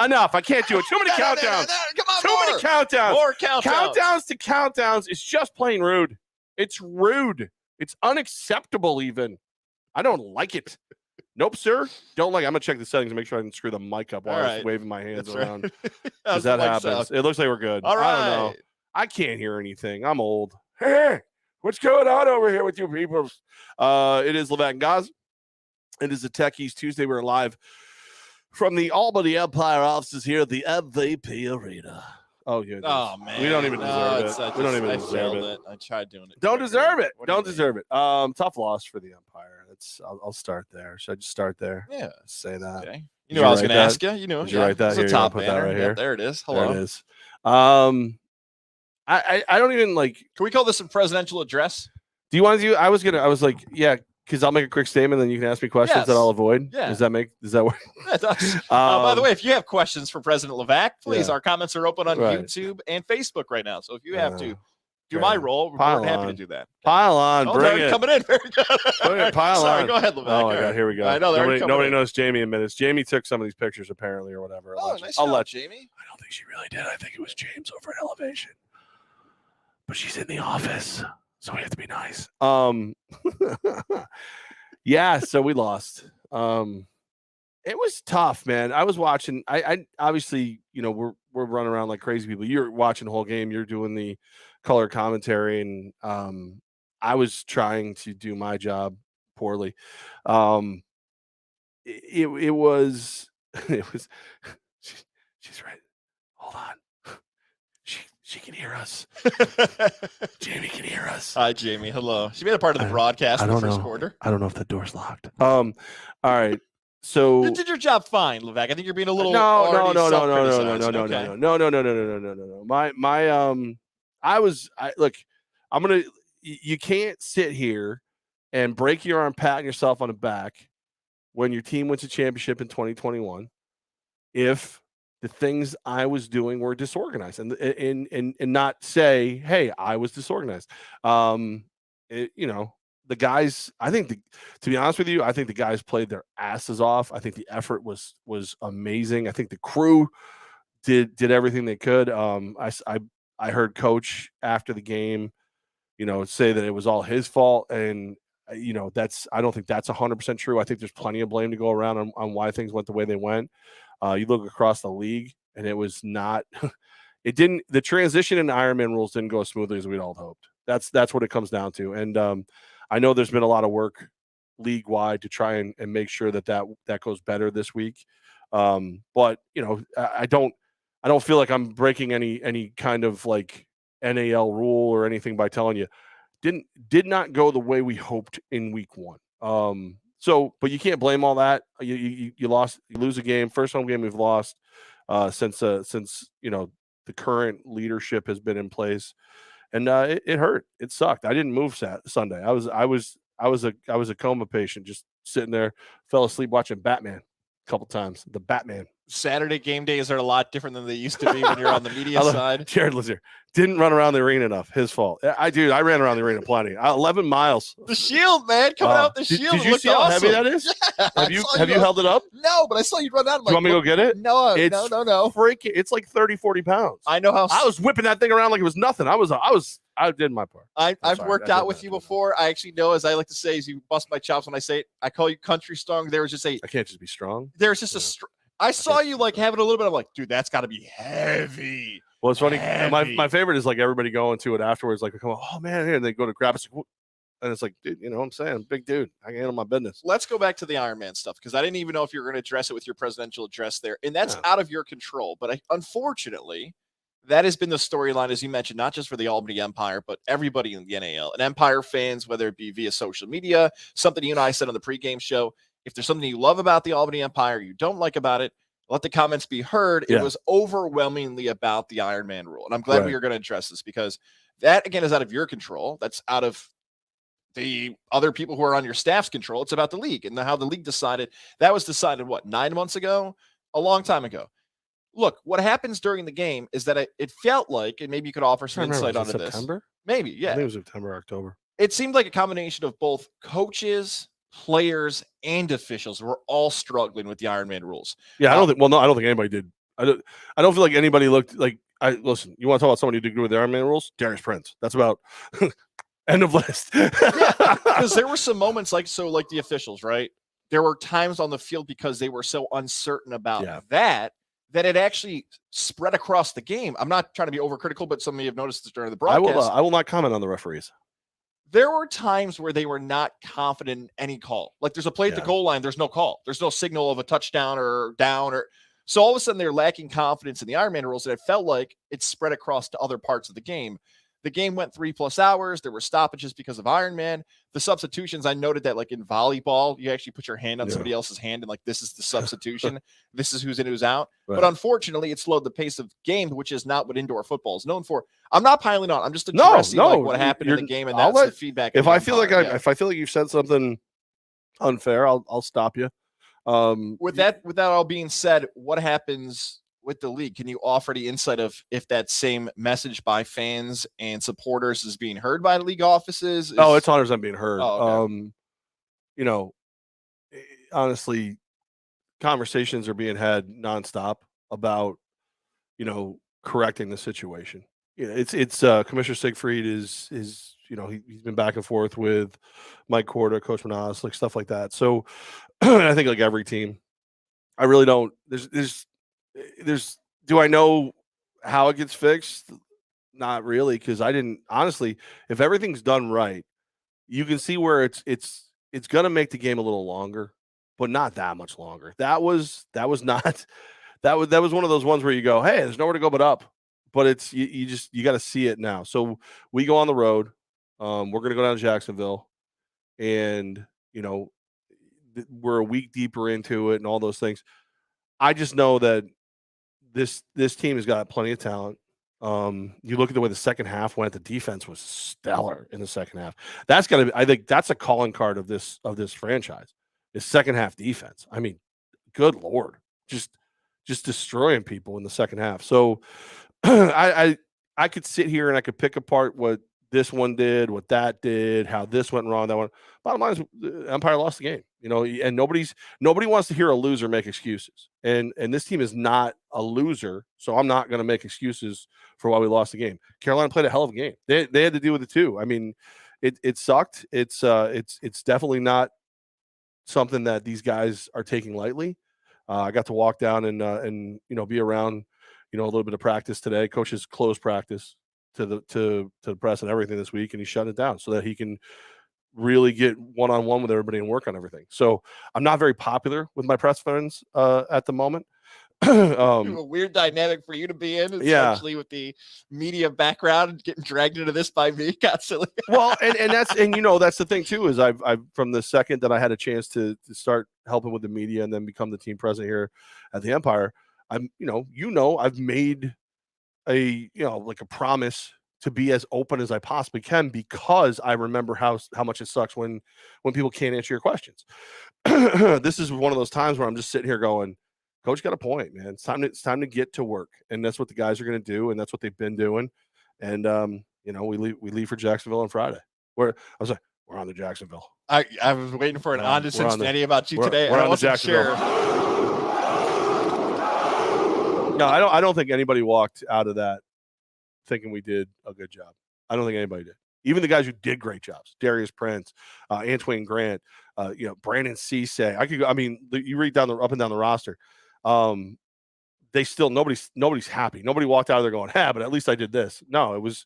Enough. I can't do it. Too many countdowns. Come on, Too many countdowns. More countdowns. Countdowns to countdowns is just plain rude. It's rude. It's unacceptable even. I don't like it. Nope, sir. Don't like it. I'm going to check the settings and make sure I didn't screw the mic up while I was waving my hands around. Because that happens. It looks like we're good. All right. I don't know. I can't hear anything. I'm old. Hey, what's going on over here with you people? It is Levack and Goz. It is a Techies Tuesday. We're live from the Albany Empire offices here at the MVP Arena. Oh, yeah. Oh, man. We don't even deserve it. We don't even deserve it. I tried doing it. Don't deserve it. Don't deserve it. Tough loss for the Empire. I'll start there. Should I just start there? Yeah. Say that. Okay. You knew I was going to ask you. You know. Did you write that? It's Here, a top put banner. that right here. There it is. Hello. There it is. I don't even like. Can we call this a presidential address? Do you want to do? I was like, yeah, because I'll make a quick statement, then you can ask me questions that I'll avoid. Yeah. Does that work? Yeah, it does. By the way, if you have questions for President Levack, please, our comments are open on YouTube and Facebook right now. So if you have to do my role, we're happy to do that. Pile on, bring it. Coming in, very good. Pile on. Go ahead, Levack. Oh my God, here we go. I know nobody knows Jamie in minutes. Jamie took some of these pictures apparently or whatever. Oh, nice. I'll let Jamie. I don't think she really did. I think it was James over at Elevation, but she's in the office, so we have to be nice. Yeah, so we lost. It was tough, man. I was watching. I obviously, we're running around like crazy people. You're watching the whole game. You're doing the color commentary, and I was trying to do my job poorly. It was. She's right. Hold on. She can hear us. Jamie can hear us. Hi, Jamie. Hello. She made a part of the broadcast in the first quarter. I don't know if the door's locked. All right. So you did your job fine, Levack. I think you're being a little no. You can't sit here and break your arm patting yourself on the back when your team wins a championship in 2021 if the things I was doing were disorganized and not say, hey, I was disorganized. The guys, to be honest with you, I think the guys played their asses off. I think the effort was amazing. I think the crew did everything they could. I heard Coach after the game, say that it was all his fault. And, I don't think that's 100% true. I think there's plenty of blame to go around on why things went the way they went. You look across the league, and it was not. The transition in Ironman rules didn't go as smoothly as we'd all hoped. That's what it comes down to. And I know there's been a lot of work league wide to try and make sure that goes better this week. But I don't feel like I'm breaking any kind of like NAL rule or anything by telling you did not go the way we hoped in week one. But you can't blame all that. You lose a game, first home game we've lost since the current leadership has been in place, and it hurt. It sucked. I didn't move Sunday. I was a coma patient, just sitting there, fell asleep watching Batman a couple times. The Batman. Saturday game days are a lot different than they used to be when you're on the media side. Jared Lizier didn't run around the arena enough. His fault. I ran around the arena plenty. 11 miles. The shield, man, coming out the shield. Did you see how heavy that is? Yeah, have you held it up? No, but I saw you run out. Do you want me to go get it? No. Freaking, it's like 30, 40 pounds. I know how. I was whipping that thing around like it was nothing. I did my part. I've worked out with you before. I actually know, as I like to say, as you bust my chops when I say it, I call you country strong. There was just I can't just be strong. There's just I saw you like having a little bit of like, dude, that's got to be heavy. Well, it's funny. My favorite is like everybody going to it afterwards, like, oh man, here, and they go to grab us, and it's like, dude, what I'm saying, big dude, I can handle my business. Let's go back to the Iron Man stuff because I didn't even know if you were going to address it with your presidential address there, and that's out of your control. But unfortunately, that has been the storyline, as you mentioned, not just for the Albany Empire, but everybody in the NAL and Empire fans, whether it be via social media, something you and I said on the pregame show. If there's something you love about the Albany Empire, you don't like about it, let the comments be heard. It was overwhelmingly about the Iron Man rule. And I'm glad we are going to address this because that, again, is out of your control. That's out of the other people who are on your staff's control. It's about the league and how the league decided. That was decided, 9 months ago? A long time ago. Look, what happens during the game is that it felt like, and maybe you could offer some insight onto this. September? Maybe, yeah. I think it was September, October. It seemed like a combination of both coaches, players, and officials were all struggling with the Ironman rules. Yeah, I don't think anybody did I don't feel like anybody looked like. Listen. You want to talk about somebody who did good with the Iron Man rules? Darius Prince. That's about end of list. Because there were some moments like the officials, right? There were times on the field because they were so uncertain about that it actually spread across the game. I'm not trying to be overcritical, but some of you have noticed this during the broadcast. I will not comment on the referees. There were times where they were not confident in any call. Like there's a play at the goal line, there's no call. There's no signal of a touchdown or down or so all of a sudden they're lacking confidence in the Iron Man rules, and it felt like it spread across to other parts of the game. The game went 3+ hours. There were stoppages because of Iron Man. The substitutions, I noted that like in volleyball, you actually put your hand on somebody else's hand and like, this is the substitution. This is who's in, who's out. Right. But unfortunately, it slowed the pace of game, which is not what indoor football is known for. I'm not piling on. I'm just addressing like what happened in the game, and that's the feedback. If I feel like you've said something unfair, I'll stop you. With that all being said, what happens with the league? Can you offer the insight of if that same message by fans and supporters is being heard by the league offices? It's 100% being heard. Oh, okay. Honestly, conversations are being had nonstop about, correcting the situation. It's Commissioner Siegfried is he's been back and forth with Mike Korda, Coach Manas, like stuff like that. So I think like every team, I really don't. There's. Do I know how it gets fixed? Not really, because I didn't. Honestly, if everything's done right, you can see where it's going to make the game a little longer, but not that much longer. That was not. That was one of those ones where you go, hey, there's nowhere to go but up. But it's you got to see it now. So we go on the road. We're going to go down to Jacksonville, and we're a week deeper into it and all those things. I just know that this team has got plenty of talent. You look at the way the second half went. The defense was stellar in the second half. That's got to be. I think that's a calling card of this franchise. Is second half defense. I mean, good Lord, just destroying people in the second half. So I could sit here and I could pick apart what this one did, what that did, how this went wrong, that one. Bottom line is the Empire lost the game, and nobody wants to hear a loser make excuses. And this team is not a loser, so I'm not going to make excuses for why we lost the game. Carolina played a hell of a game. They had to deal with it too. I mean, it sucked. It's definitely not something that these guys are taking lightly. I got to walk down and be around, a little bit of practice today. Coach's closed practice to the press and everything this week, and he's shutting it down so that he can really get one-on-one with everybody and work on everything. So I'm not very popular with my press friends at the moment. A weird dynamic for you to be in, especially with the media background and getting dragged into this by me constantly. Well, and that's the thing too, is I've from the second that I had a chance to start helping with the media and then become the team president here at the Empire, I've made a a promise to be as open as I possibly can, because I remember how much it sucks when people can't answer your questions. This is one of those times where I'm just sitting here going, Coach got a point, man. It's time to get to work, and that's what the guys are going to do, and that's what they've been doing. And we leave for Jacksonville on Friday. We're on to Jacksonville. I was waiting for an on to Cincinnati about you today. We're on to Jacksonville. Sure. No, I don't think anybody walked out of that thinking we did a good job. I don't think anybody did. Even the guys who did great jobs, Darius Prince, Antoine Grant, Brandon Cisse. You read up and down the roster. They still nobody's happy. Nobody walked out of there going, but at least I did this. No, it was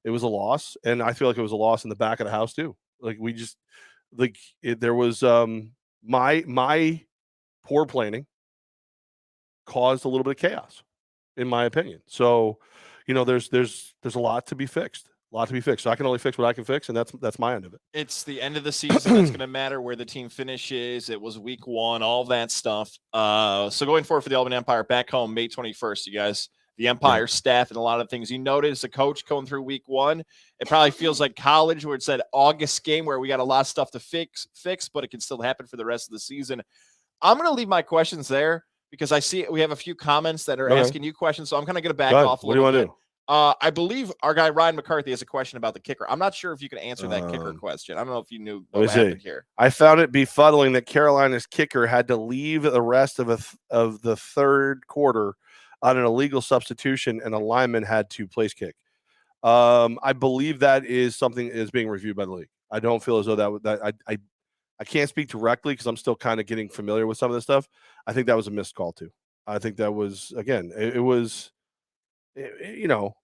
a loss, and I feel like it was a loss in the back of the house too. Like there was my poor planning caused a little bit of chaos, in my opinion. So, there's a lot to be fixed. So I can only fix what I can fix, and that's my end of it. It's the end of the season. It's going to matter where the team finishes. It was week 1, all that stuff. So going forward for the Albany Empire back home, May 21st, you guys, the Empire staff and a lot of things. You notice a coach going through week 1. It probably feels like college where it's that August game where we got a lot of stuff to fix, but it can still happen for the rest of the season. I'm going to leave my questions there because I see we have a few comments that are asking you questions. So I'm kind of going to back off a little bit. What do you want to do? I believe our guy Ryan McCarthy has a question about the kicker. I'm not sure if you can answer that kicker question. I don't know if you knew what happened here. I found it befuddling that Carolina's kicker had to leave the rest of the third quarter on an illegal substitution, and a lineman had to place kick. I believe that is something that is being reviewed by the league. I don't feel as though I can't speak directly because I'm still kind of getting familiar with some of this stuff. I think that was a missed call too. I think that was, again, it was, you know,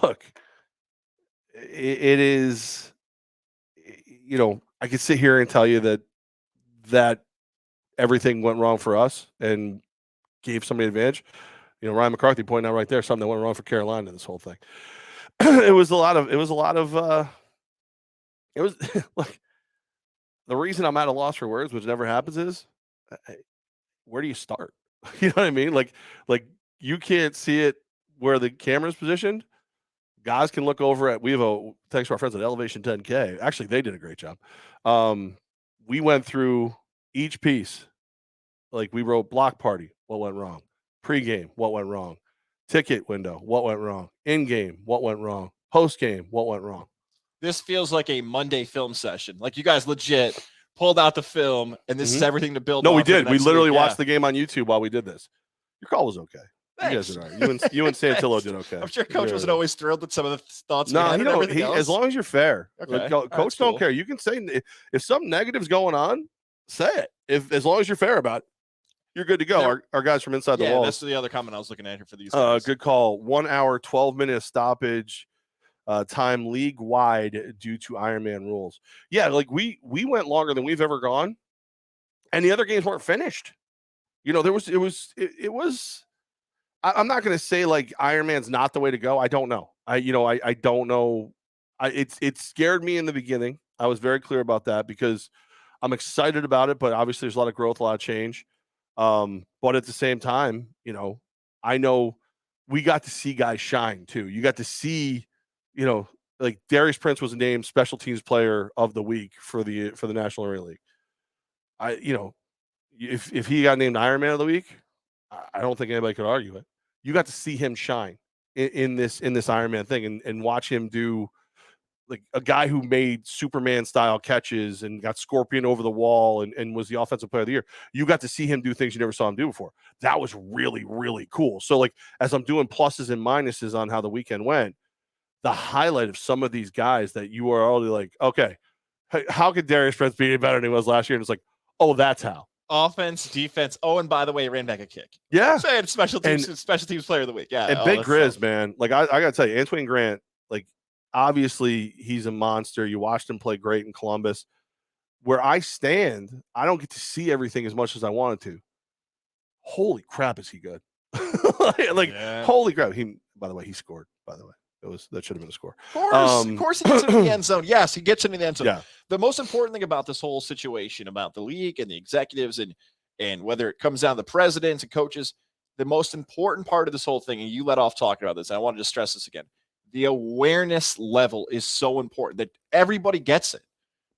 look, it is, you know, I could sit here and tell you that everything went wrong for us and gave somebody an advantage. You know, Ryan McCarthy pointing out right there something that went wrong for Carolina in this whole thing. It was a lot of look, the reason I'm at a loss for words, which never happens, is where do you start? You know what I mean? Like you can't see it where the camera's positioned. Guys can look over at, we have thanks to our friends at Elevation 10K. Actually, they did a great job. We went through each piece. Like, we wrote block party, what went wrong? Pre-game, what went wrong? Ticket window, what went wrong? In-game, what went wrong? Post-game, what went wrong? This feels like a Monday film session. Like, you guys legit pulled out the film, and this is everything to build. No, we did. We literally watched the game on YouTube while we did this. Your call was okay. Thanks. You guys did all right. You and Santillo did okay. I'm sure Coach wasn't always thrilled with some of the thoughts. No, as long as you're fair. Okay. Coach don't care. You can say, if something negative's going on, say it. As long as you're fair about it, you're good to go. Our guys from inside the walls. That's the other comment I was looking at here for these guys. Good call. 1 hour, 12-minute stoppage time league wide due to Ironman rules. Yeah, like we went longer than we've ever gone, and the other games weren't finished. You know, it was. I'm not going to say like Ironman's not the way to go. I don't know. I don't know. It scared me in the beginning. I was very clear about that because I'm excited about it, but obviously there's a lot of growth, a lot of change. But at the same time, you know, I know we got to see guys shine too. You got to see, you know, like Darius Prince was named Special Teams Player of the Week for the National Arena League. If he got named Ironman of the Week, I don't think anybody could argue it. You got to see him shine in this Ironman thing and watch him do, like, a guy who made Superman style catches and got Scorpion over the wall and was the offensive player of the year. You got to see him do things you never saw him do before. That was really, really cool. So, like, as I'm doing pluses and minuses on how the weekend went, the highlight of some of these guys that you are already like, okay, how could Darius Prince be any better than he was last year? And it's like, oh, that's how. Offense, defense. Oh, and by the way, he ran back a kick. Yeah. So special teams player of the week. Yeah. And Big Grizz, man. Like, I got to tell you, Antoine Grant, like, obviously he's a monster. You watched him play great in Columbus. Where I stand, I don't get to see everything as much as I wanted to. Holy crap, is he good? Holy crap. By the way, he scored, by the way. That should have been a score. Of course he gets into the end zone. Yes, he gets into the end zone. Yeah. The most important thing about this whole situation, about the league and the executives and whether it comes down to the presidents and coaches, the most important part of this whole thing, and you let off talking about this, and I want to just stress this again, the awareness level is so important that everybody gets it.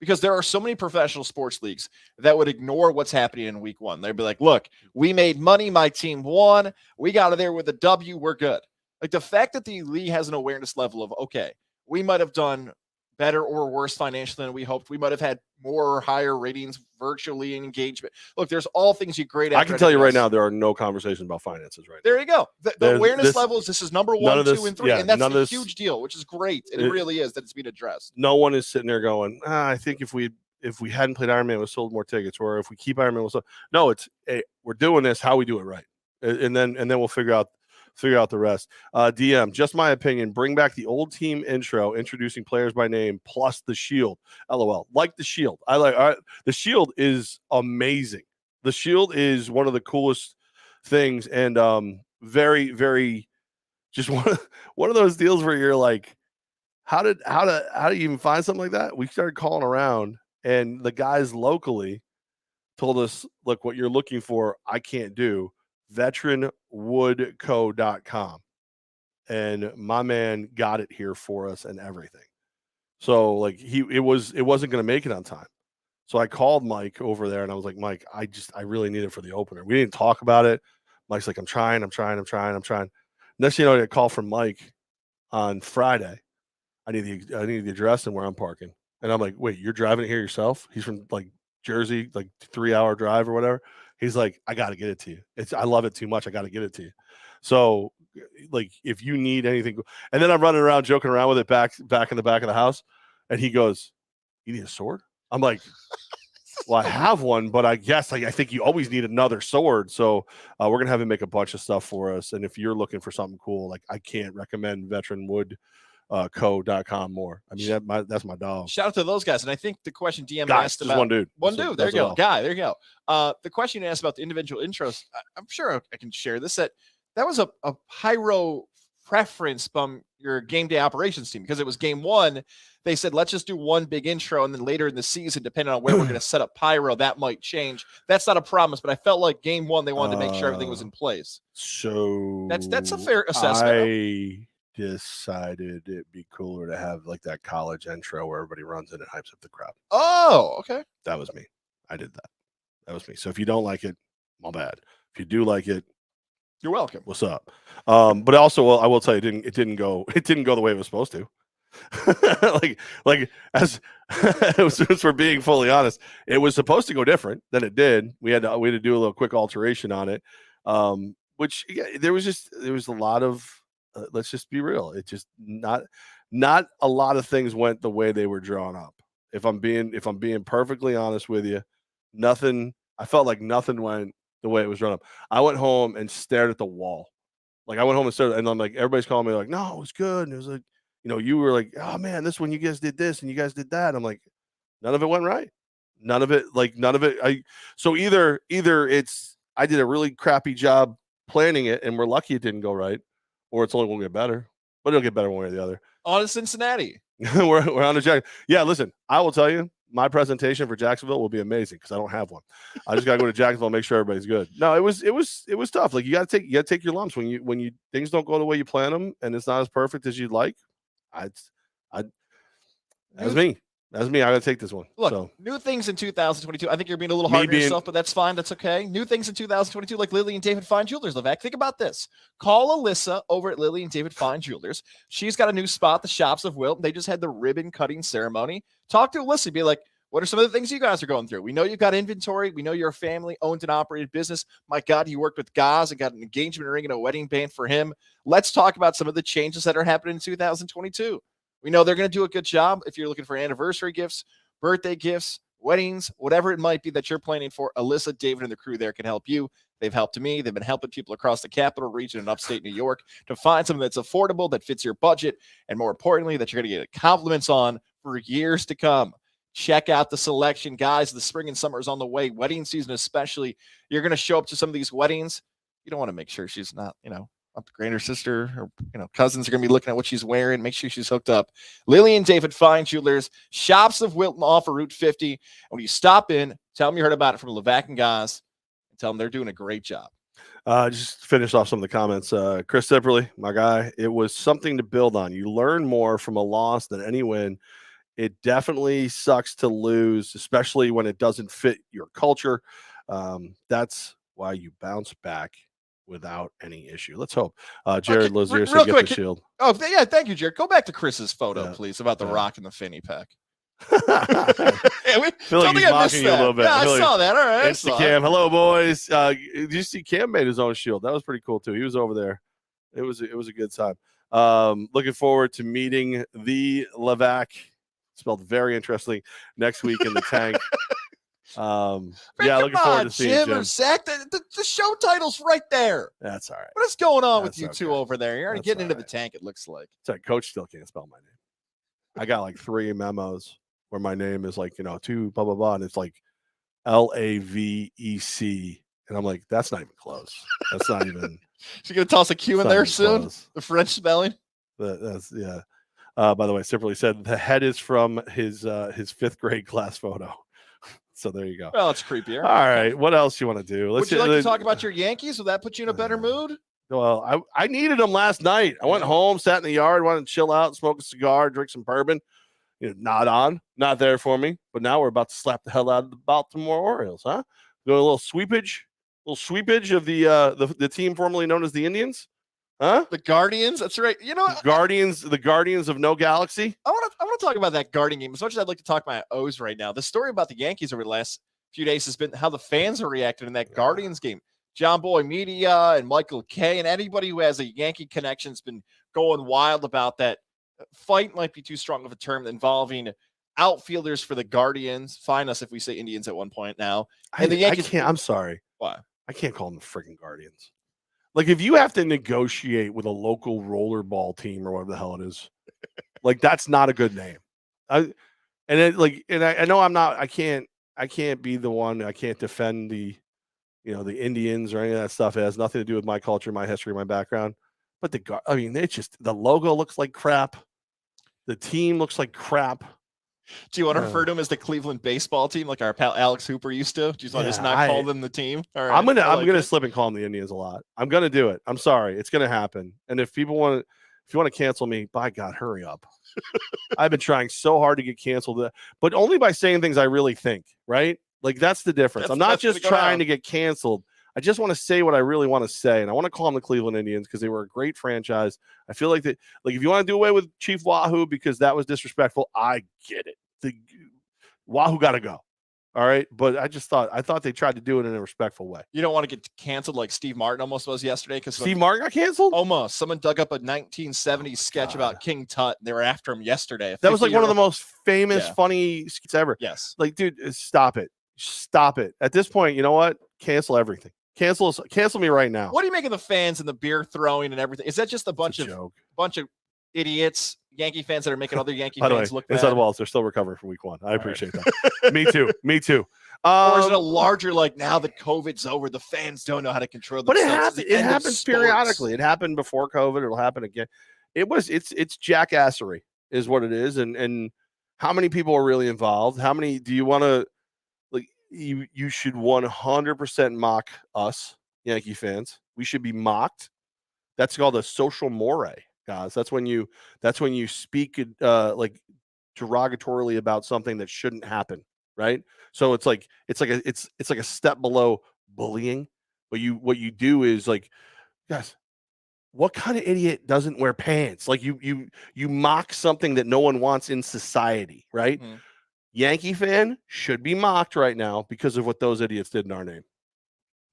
Because there are so many professional sports leagues that would ignore what's happening in week one. They'd be like, look, we made money. My team won. We got out of there with a W. We're good. Like, the fact that the league has an awareness level of, okay, we might have done better or worse financially than we hoped. We might have had more or higher ratings virtually and engagement. Look, there's all things you grade at. I can tell you right now, there are no conversations about finances right now. There you go. The awareness levels, this is number 1, 2, and 3. And that's a huge deal, which is great. It really is that it's being addressed. No one is sitting there going, I think if we hadn't played Ironman, we sold more tickets, or if we keep Ironman, we'll sell. No, it's, hey, we're doing this, how we do it right. And then we'll figure out the rest. DM, just my opinion, bring back the old team intro, introducing players by name, plus the shield. LOL. Like the shield. The shield is amazing. The shield is one of the coolest things, and very, very, just one of those deals where you're like, how do you even find something like that? We started calling around, and the guys locally told us, look, what you're looking for, I can't do. veteranwoodco.com, and my man got it here for us and everything. So, like, it wasn't going to make it on time. So I called Mike over there and I was like, Mike, I really need it for the opener. We didn't talk about it. Mike's like, I'm trying. Next thing you know, I get a call from Mike on Friday. I need the address and where I'm parking. And I'm like, wait, you're driving it here yourself? He's from, like, Jersey, like 3-hour drive or whatever. He's like, I got to get it to you. I love it too much. I got to get it to you. So, like, if you need anything, and then I'm running around joking around with it back in the back of the house, and he goes, "You need a sword?" I'm like, "Well, I have one, but I guess I think you always need another sword." So we're gonna have him make a bunch of stuff for us. And if you're looking for something cool, like, I can't recommend veteranwood.co.com more. I mean, that's my dog. Shout out to those guys. And I think the question DM asked just about one dude. There you go. Guy, there you go. The question you asked about the individual intros, I'm sure I can share this. That was a pyro preference from your game day operations team, because it was game one. They said, let's just do one big intro, and then later in the season, depending on where we're going to set up pyro, that might change. That's not a promise, but I felt like game one, they wanted to make sure everything was in place. So that's a fair assessment. I decided it'd be cooler to have like that college intro where everybody runs in and hypes up the crowd. Oh, okay. That was me. I did that. That was me. So if you don't like it, my bad. If you do like it, you're welcome. What's up? But also, I will tell you, it didn't go the way it was supposed to. like as we're being fully honest, it was supposed to go different than it did. We had to do a little quick alteration on it. Which there was a lot of let's just be real. It just not a lot of things went the way they were drawn up. If I'm being perfectly honest with you, I felt like nothing went the way it was drawn up. I went home and stared at the wall. Like, I went home and stared, and I'm like, everybody's calling me like, no, it was good. And it was like, you were like, oh man, this one you guys did this and you guys did that. I'm like, none of it went right. None of it. So either it's I did a really crappy job planning it and we're lucky it didn't go right, or it's only going to get better. But it'll get better one way or the other. On to Cincinnati. we're on to Jack. Yeah, listen, I will tell you, my presentation for Jacksonville will be amazing because I don't have one. I just got to go to Jacksonville and make sure everybody's good. No, it was tough. Like, you got to take your lumps when you things don't go the way you plan them and it's not as perfect as you'd like. That was me. I got to take this one. Look, new things in 2022. I think you're being a little hard on yourself, but that's fine. That's okay. New things in 2022, like Lily and David Fine Jewelers. Levack, think about this. Call Alyssa over at Lily and David Fine Jewelers. She's got a new spot, the Shops of Wilt. They just had the ribbon cutting ceremony. Talk to Alyssa. Be like, what are some of the things you guys are going through? We know you've got inventory. We know you're a family-owned and operated business. My God, you worked with Goz and got an engagement ring and a wedding band for him. Let's talk about some of the changes that are happening in 2022. We know they're going to do a good job. If you're looking for anniversary gifts, birthday gifts, weddings, whatever it might be that you're planning for, Alyssa, David, and the crew there can help you. They've helped me. They've been helping people across the capital region and upstate New York to find something that's affordable, that fits your budget, and more importantly, that you're going to get compliments on for years to come. Check out the selection, guys. The spring and summer is on the way. Wedding season especially. You're going to show up to some of these weddings. You don't want to make sure she's not, up the greater sister or, cousins are going to be looking at what she's wearing. Make sure she's hooked up. Lily and David Fine Jewelers, Shops of Wilton off of Route 50. And when you stop in, tell them you heard about it from Levack and Goz, and tell them they're doing a great job. Just finish off some of the comments. Chris Zipperly, my guy, it was something to build on. You learn more from a loss than any win. It definitely sucks to lose, especially when it doesn't fit your culture. That's why you bounce back without any issue. Let's hope. Jared Lazier said, get the shield. Oh, yeah. Thank you, Jared. Go back to Chris's photo, please, about the rock and the fanny pack. I feel like he's mocking you a little bit. Yeah, I saw that. All right. It's the Cam. Hello, boys. Did you see Cam made his own shield? That was pretty cool, too. He was over there. It was a good time. Looking forward to meeting the Levack, spelled very interestingly, next week in the tank. Looking forward to seeing Jim. Zach, the show title's right there. That's all right. What is going on with you two over there? You're already getting into the tank, it looks like. Sorry, Coach still can't spell my name. I got like 3 memos where my name is like, 2 blah blah blah, and it's like Lavec, and I'm like, that's not even close. That's not even. She's gonna toss a Q in there soon. Close. The French spelling. That's yeah. By the way, Sipperly said the head is from his 5th grade class photo. So there you go. Well, it's creepier. All right. What else you want to do? Would you like to talk about your Yankees? Will that put you in a better mood? Well, I needed them last night. I went home, sat in the yard, wanted to chill out, smoke a cigar, drink some bourbon. Not there for me. But now we're about to slap the hell out of the Baltimore Orioles, huh? Doing a little sweepage of the team formerly known as the Indians. Huh? The Guardians. That's right. The Guardians of No Galaxy. I want to talk about that Guardian game as much as I'd like to talk my O's right now. The story about the Yankees over the last few days has been how the fans are reacting in that Guardians game. John Boy Media and Michael Kay and anybody who has a Yankee connection has been going wild about that. Fight might be too strong of a term, involving outfielders for the Guardians. Find us if we say Indians at one point now. And the Yankees. I'm sorry. Why? I can't call them the freaking Guardians. Like, if you have to negotiate with a local rollerball team or whatever the hell it is, like, that's not a good name. I know I can't be the one. I can't defend the Indians or any of that stuff. It has nothing to do with my culture, my history, my background. But it's just, the logo looks like crap. The team looks like crap. Do you want to refer to them as the Cleveland baseball team, like our pal Alex Hooper used to? Do you want to just not call them the team? All right, I'm gonna slip and call them the Indians a lot. I'm gonna do it. I'm sorry, it's gonna happen. And if you want to cancel me, by God, hurry up. I've been trying so hard to get canceled, but only by saying things I really think. Right? Like, that's the difference. I'm not just trying to get canceled. I just want to say what I really want to say, and I want to call them the Cleveland Indians because they were a great franchise. I feel like if you want to do away with Chief Wahoo because that was disrespectful, I get it. The Wahoo got to go. All right, but I thought they tried to do it in a respectful way. You don't want to get canceled like Steve Martin almost was yesterday, because Steve Martin got canceled. Almost. Someone dug up a 1970s sketch about King Tut. And they were after him yesterday. That was like one of the most famous, funny skits ever. Yes. Like, dude, stop it. Stop it. At this point, you know what? Cancel everything. Cancel me right now. What do you make of the fans and the beer throwing and everything? Is that just a bunch of idiots, Yankee fans that are making other Yankee fans look bad? Inside the walls, they're still recovering from week one. I appreciate that. Me too. Or is it a larger, like, now that COVID's over, the fans don't know how to control themselves? But it happens periodically. It happened before COVID. It'll happen again. It's jackassery is what it is. And how many people are really involved? How many do you want to, like, you should 100% mock us, Yankee fans. We should be mocked. That's called a social moray, guys. That's when you speak like derogatorily about something that shouldn't happen, right? So it's like a step below bullying. But what you do is, like, guys, what kind of idiot doesn't wear pants? Like, you mock something that no one wants in society, right? Mm-hmm. Yankee fan should be mocked right now because of what those idiots did in our name.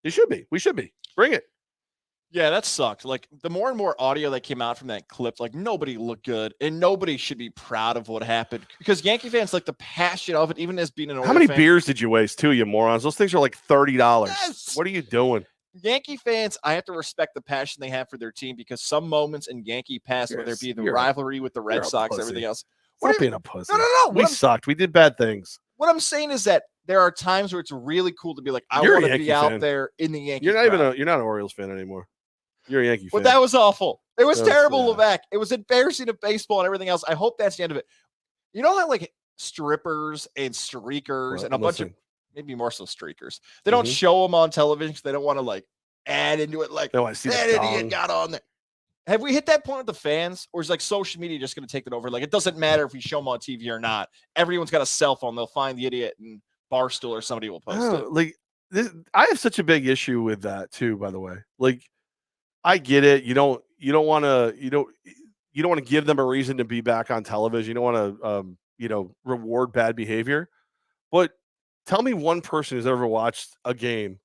They should be. We should be. Bring it. Yeah, that sucked. Like, the more and more audio that came out from that clip, like, nobody looked good, and nobody should be proud of what happened, because Yankee fans, like, the passion of it, even as being an How many beers did you waste too, you morons? Those things are like $30. Yes! What are you doing? Yankee fans, I have to respect the passion they have for their team, because some moments in Yankee past, whether it be the rivalry with the Red Sox, everything else. Stop being a pussy. No. We sucked. We did bad things. What I'm saying is that there are times where it's really cool to be like, I want to be out there in the Yankee. You're not an Orioles fan anymore. You're a Yankee fan. But that was awful. It was terrible, Levack. It was embarrassing of baseball and everything else. I hope that's the end of it. You know how, like, strippers and streakers and a bunch of, maybe more so streakers, they don't show them on television because they don't want to, like, add into it, like, that idiot got on there. Have we hit that point with the fans, or is, like, social media just going to take it over? Like, it doesn't matter if we show them on TV or not. Everyone's got a cell phone. They'll find the idiot, and Barstool or somebody will post it. Like, I have such a big issue with that too, by the way. Like, I get it. You don't want to give them a reason to be back on television. You don't want to reward bad behavior. But tell me one person who's ever watched a game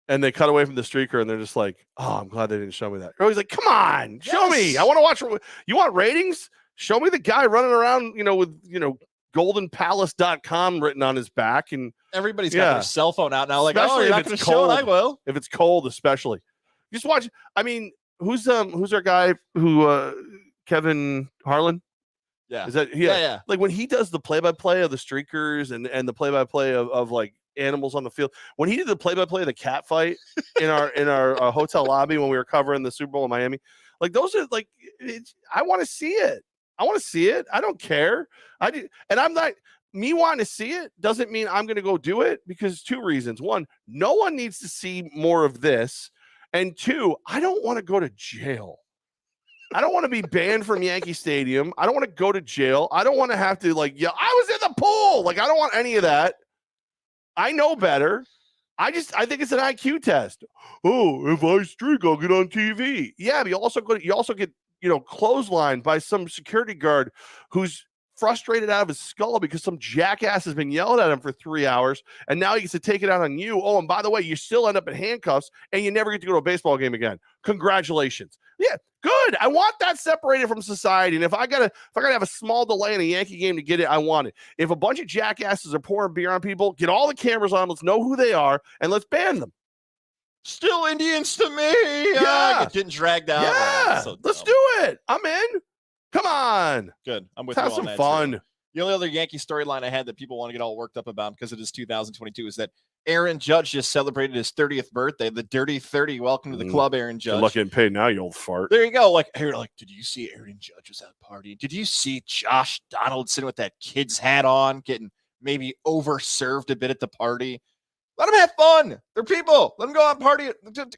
and they cut away from the streaker and they're just like, "Oh, I'm glad they didn't show me that." Or he's like, "Come on, show me. I want to watch. You want ratings? Show me the guy running around, with goldenpalace.com written on his back." And everybody's got their cell phone out now. Like, especially, you're not going to show it. I will. If it's cold, especially. Just watch. I mean, who's our guy who Kevin Harlan? Yeah. Is that yeah. Like, when he does the play-by-play of the streakers and the play-by-play of like animals on the field. When he did the play-by-play of the cat fight in our hotel lobby when we were covering the Super Bowl in Miami, like, those are like, I want to see it. I don't care. And I'm not. Me wanting to see it doesn't mean I'm going to go do it, because two reasons. One, no one needs to see more of this. And two, I don't want to go to jail. I don't want to be banned from Yankee Stadium. I don't want to go to jail. I don't want to have to, like, I was in the pool. Like, I don't want any of that. I know better. I think it's an IQ test. Oh, if I streak, I'll get on TV. Yeah, but you also get, clotheslined by some security guard who's frustrated out of his skull because some jackass has been yelling at him for 3 hours, and now he gets to take it out on you. Oh, and by the way, you still end up in handcuffs, and you never get to go to a baseball game again. Congratulations. Yeah, good. I want that separated from society. And if I gotta have a small delay in a Yankee game to get it, I want it. If a bunch of jackasses are pouring beer on people, get all the cameras on. Let's know who they are, and let's ban them. Still Indians to me. Yeah. Getting dragged out. Yeah, So let's do it. I'm in. Come on. Good. I'm with Let's you have on some that fun. too. The only other Yankee storyline I had that people want to get all worked up about because it is 2022 is that Aaron Judge just celebrated his 30th birthday. The Dirty 30. Welcome to the club, Aaron Judge. Good luck getting paid now, you old fart. There you go. Like, did you see Aaron Judge was out partying? Did you see Josh Donaldson with that kid's hat on, getting maybe overserved a bit at the party? Let them have fun. They're people. Let them go out and party.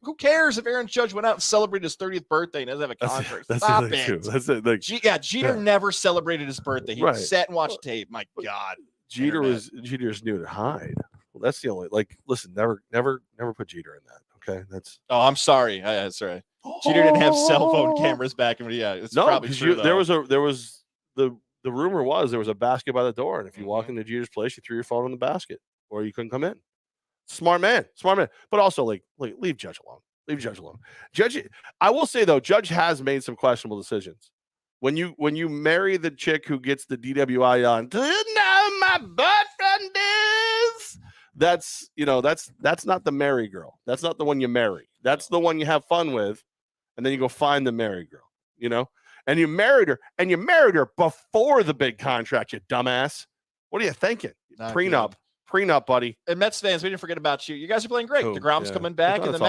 Who cares if Aaron Judge went out and celebrated his 30th birthday and doesn't have a contract? Stop it. That's it. Like, Jeter never celebrated his birthday. He sat and watched tape. My God. Jeter's new to hide. Well, that's the only, like, listen, never put Jeter in that. Okay. Oh, I'm sorry. That's right. Jeter didn't have cell phone cameras back in. Yeah, it's probably true. There was the rumor was there was a basket by the door, and if you walk into Jeter's place, you threw your phone in the basket, or you couldn't come in. Smart man. But also, like leave Judge alone. Judge, I will say though, Judge has made some questionable decisions. When you marry the chick who gets the DWI on, do you know my boyfriend is? That's not the marry girl. That's not the one you marry. That's the one you have fun with, and then you go find the marry girl. And you married her before the big contract. You dumbass. What are you thinking? Prenup, buddy. And Mets fans, we didn't forget about you. You guys are playing great. DeGrom's coming back, and the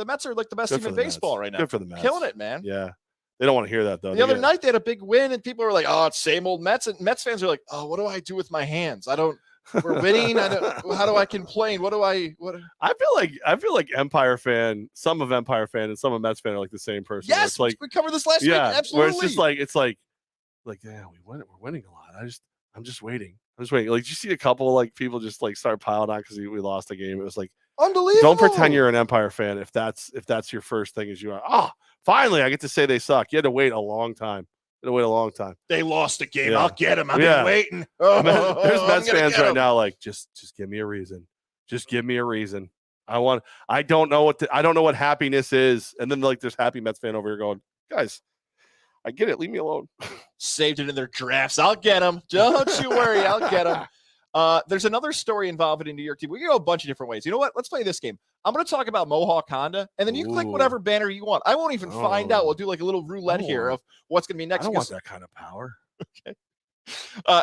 Mets are like the best team in baseball right now. Good for the Mets. Killing it, man. Yeah. They don't want to hear that, though. The other night, they had a big win, and people were like, oh, it's same old Mets. And Mets fans are like, oh, what do I do with my hands? We're winning. How do I complain? What? I feel like Empire fan, some of Empire fan and some of Mets fan are like the same person. Yes, it's like, we covered this last week. Absolutely. Where it's like, yeah, we're winning a lot. I'm just waiting. Like, did you see a couple like people just like start piling on because we lost a game? It was like unbelievable. Don't pretend you're an Empire fan if that's your first thing is you are. Oh, finally, I get to say they suck. You had to wait a long time. They lost the game. Yeah. I'll get them. I've been waiting. There's Mets fans right now like just give me a reason. Just give me a reason. I don't know what happiness is. And then like there's happy Mets fan over here going, guys, I get it. Leave me alone. Saved it in their drafts. I'll get them. Don't you worry. I'll get them. There's another story involved in New York team. We can go a bunch of different ways. You know what? Let's play this game. I'm going to talk about Mohawk Honda, and then you click whatever banner you want. I won't even find out. We'll do like a little roulette here of what's going to be next. I don't want that kind of power. Okay.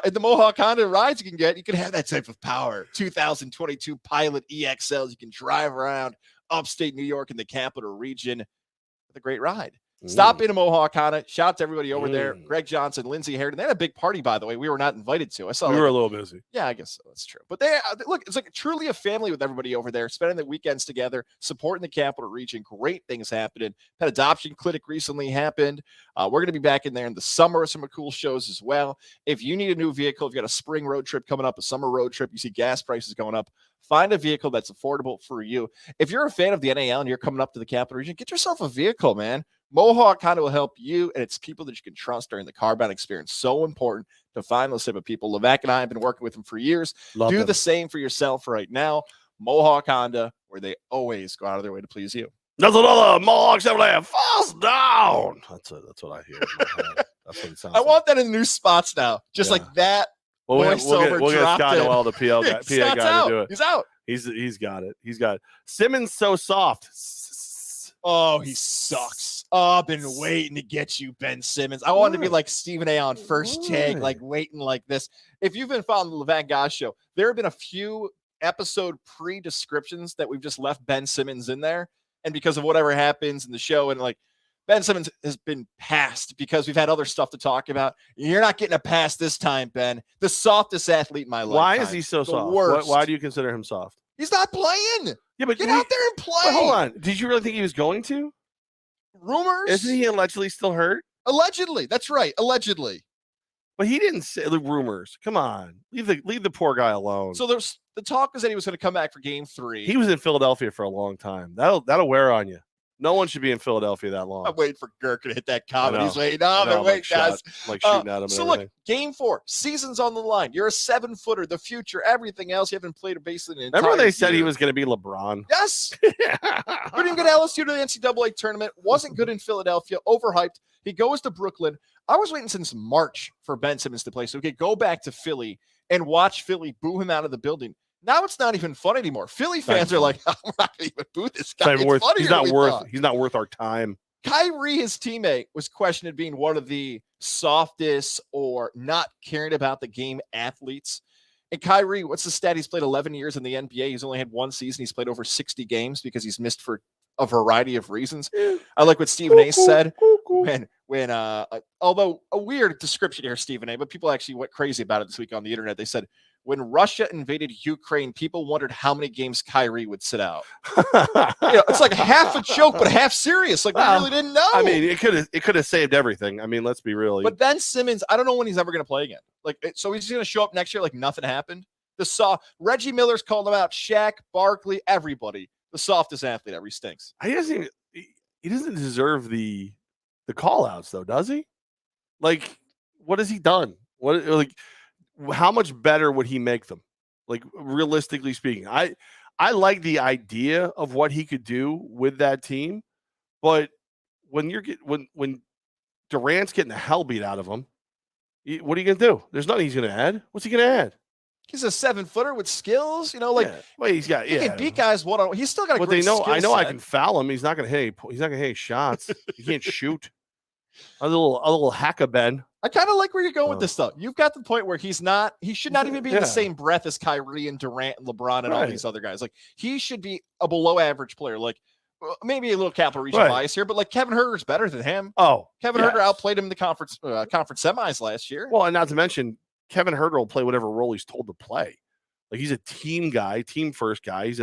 And the Mohawk Honda rides you can have that type of power. 2022 Pilot EXLs. You can drive around upstate New York in the capital region with a great ride. Stop in a Mohawk Honda. Shout out to everybody over there. Greg Johnson, Lindsay Harrington. They had a big party, by the way. We were not invited to. We were a little busy. Yeah, I guess so. That's true. But they look, it's like truly a family with everybody over there, spending the weekends together, supporting the capital region. Great things happening. Pet adoption clinic recently happened. We're going to be back in there in the summer with some cool shows as well. If you need a new vehicle, if you got a spring road trip coming up, a summer road trip, you see gas prices going up, find a vehicle that's affordable for you. If you're a fan of the NAL and you're coming up to the capital region, get yourself a vehicle, man. Mohawk Honda will help you, and it's people that you can trust during the car-bound experience. So important to find those type of people. Levack and I have been working with them for years. Do the same for yourself right now. Mohawk Honda, where they always go out of their way to please you. There's another Mohawk Chevrolet. Falls down. That's what I hear. That's what it sounds. I want that in the new spots now, just like that. Well, we'll get Scott Noel, the PA guy, to do it. He's out. He's got it. He's got it. Simmons so soft. Oh, he sucks. Oh, I've been waiting to get you, Ben Simmons. I wanted to be like Stephen A. on First Take, like waiting like this. If you've been following the Levack and Goz show, there have been a few episode pre-descriptions that we've just left Ben Simmons in there. And because of whatever happens in the show, and like Ben Simmons has been passed because we've had other stuff to talk about. You're not getting a pass this time, Ben. The softest athlete in my life. Why is he so soft? Why do you consider him soft? He's not playing. Yeah, but get out there and play. Hold on. Did you really think he was going to? Rumors? Isn't he allegedly still hurt? Allegedly. That's right. Allegedly. But he didn't say the rumors. Come on. Leave the poor guy alone. So the talk is that he was going to come back for game 3. He was in Philadelphia for a long time. That'll wear on you. No one should be in Philadelphia that long. I'm waiting for Gherkin to hit that comment. He's waiting. I'm waiting, guys. Like shooting at him. So look, game 4, season's on the line. You're a 7-footer, the future, everything else. You haven't played basically an entire Remember they said year. he was going to be LeBron? Yes. Couldn't get LSU to the NCAA tournament. Wasn't good in Philadelphia. Overhyped. He goes to Brooklyn. I was waiting since March for Ben Simmons to play so we could go back to Philly and watch Philly boo him out of the building. Now it's not even fun anymore. Philly fans are like, I'm not going to even boo this guy. He's not worth our time. Kyrie, his teammate, was questioned as being one of the softest or not caring about the game athletes. And Kyrie, what's the stat? He's played 11 years in the NBA. He's only had one season. He's played over 60 games because he's missed for a variety of reasons. I like what Stephen A said when although a weird description here, Stephen A, but people actually went crazy about it this week on the internet. They said, when Russia invaded Ukraine, people wondered how many games Kyrie would sit out. It's like half a joke, but half serious. Like, we really didn't know. I mean, it could have saved everything. I mean, let's be real. But Ben Simmons, I don't know when he's ever going to play again. So he's going to show up next year like nothing happened. Reggie Miller's called him out. Shaq, Barkley, everybody. The softest athlete ever. He stinks. He doesn't deserve the call outs though, does he? Like, what has he done? How much better would he make them? Like, realistically speaking, I like the idea of what he could do with that team, but when Durant's getting the hell beat out of him, what are you gonna do? There's nothing he's gonna add. What's he gonna add? He's a 7-footer with skills, Well, he's got. He can beat guys one-on-one. He's still got a great skill set. I know I can foul him. He's not gonna hit any shots. He can't shoot. A little hack-a-ben. I kind of like where you're going with this stuff. You've got the point where he should not even be in the same breath as Kyrie and Durant and LeBron and all these other guys. Like, he should be a below average player. Like, maybe a little Capital Region bias here, but like Kevin Huerter's better than him. Kevin Huerter outplayed him in the conference semis last year. Well, and not to mention, Kevin Huerter will play whatever role he's told to play. Like, he's a team guy, team first guy. He's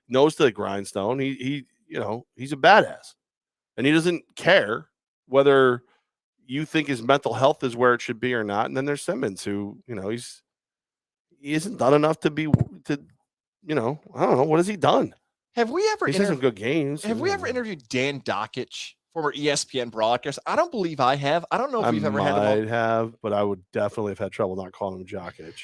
nose to the grindstone. He's a badass, and he doesn't care whether you think his mental health is where it should be or not. And then there's Simmons, who, he isn't done enough I don't know. What has he done? Have we ever He's had some good games. Have we ever interviewed Dan Dockich, former ESPN broadcaster? I don't believe I have. I don't know if we've ever had him. I might have, but I would definitely have had trouble not calling him Jokic.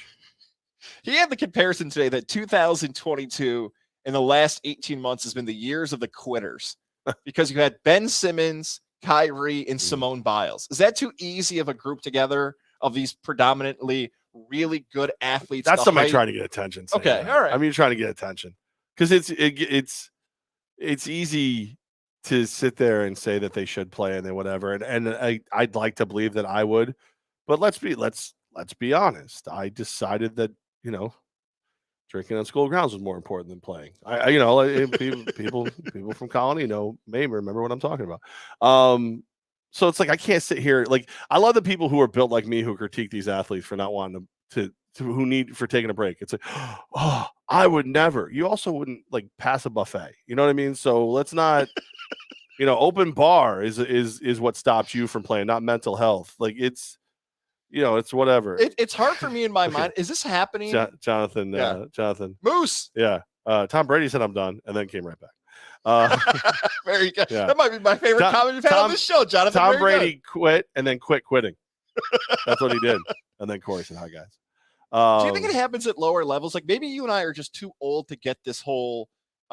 He had the comparison today that 2022 in the last 18 months has been the years of the quitters because you had Ben Simmons, Kyrie, and Simone Biles. Is that too easy of a group together of these predominantly really good athletes? That's somebody trying to get attention. Okay, all right. I mean, you're trying to get attention because it's easy to sit there and say that they should play and they whatever. And I'd like to believe that I would, but let's be honest. I decided that drinking on school grounds was more important than playing. People from Colony may remember what I'm talking about. So it's like I can't sit here. Like, I love the people who are built like me who critique these athletes for not wanting for taking a break. It's like, oh, I would never. You also wouldn't like pass a buffet. You know what I mean? So let's not. Open bar is what stops you from playing, not mental health. Like, it's. It's whatever. It's hard for me in my mind. Is this happening? Jonathan. Moose. Yeah. Tom Brady said I'm done and then came right back. Very good. Yeah. That might be my favorite comment you've had on this show, Jonathan. Tom Brady quit and then quit quitting. That's what he did. And then Corey said, hi, guys. Do you think it happens at lower levels? Like, maybe you and I are just too old to get this whole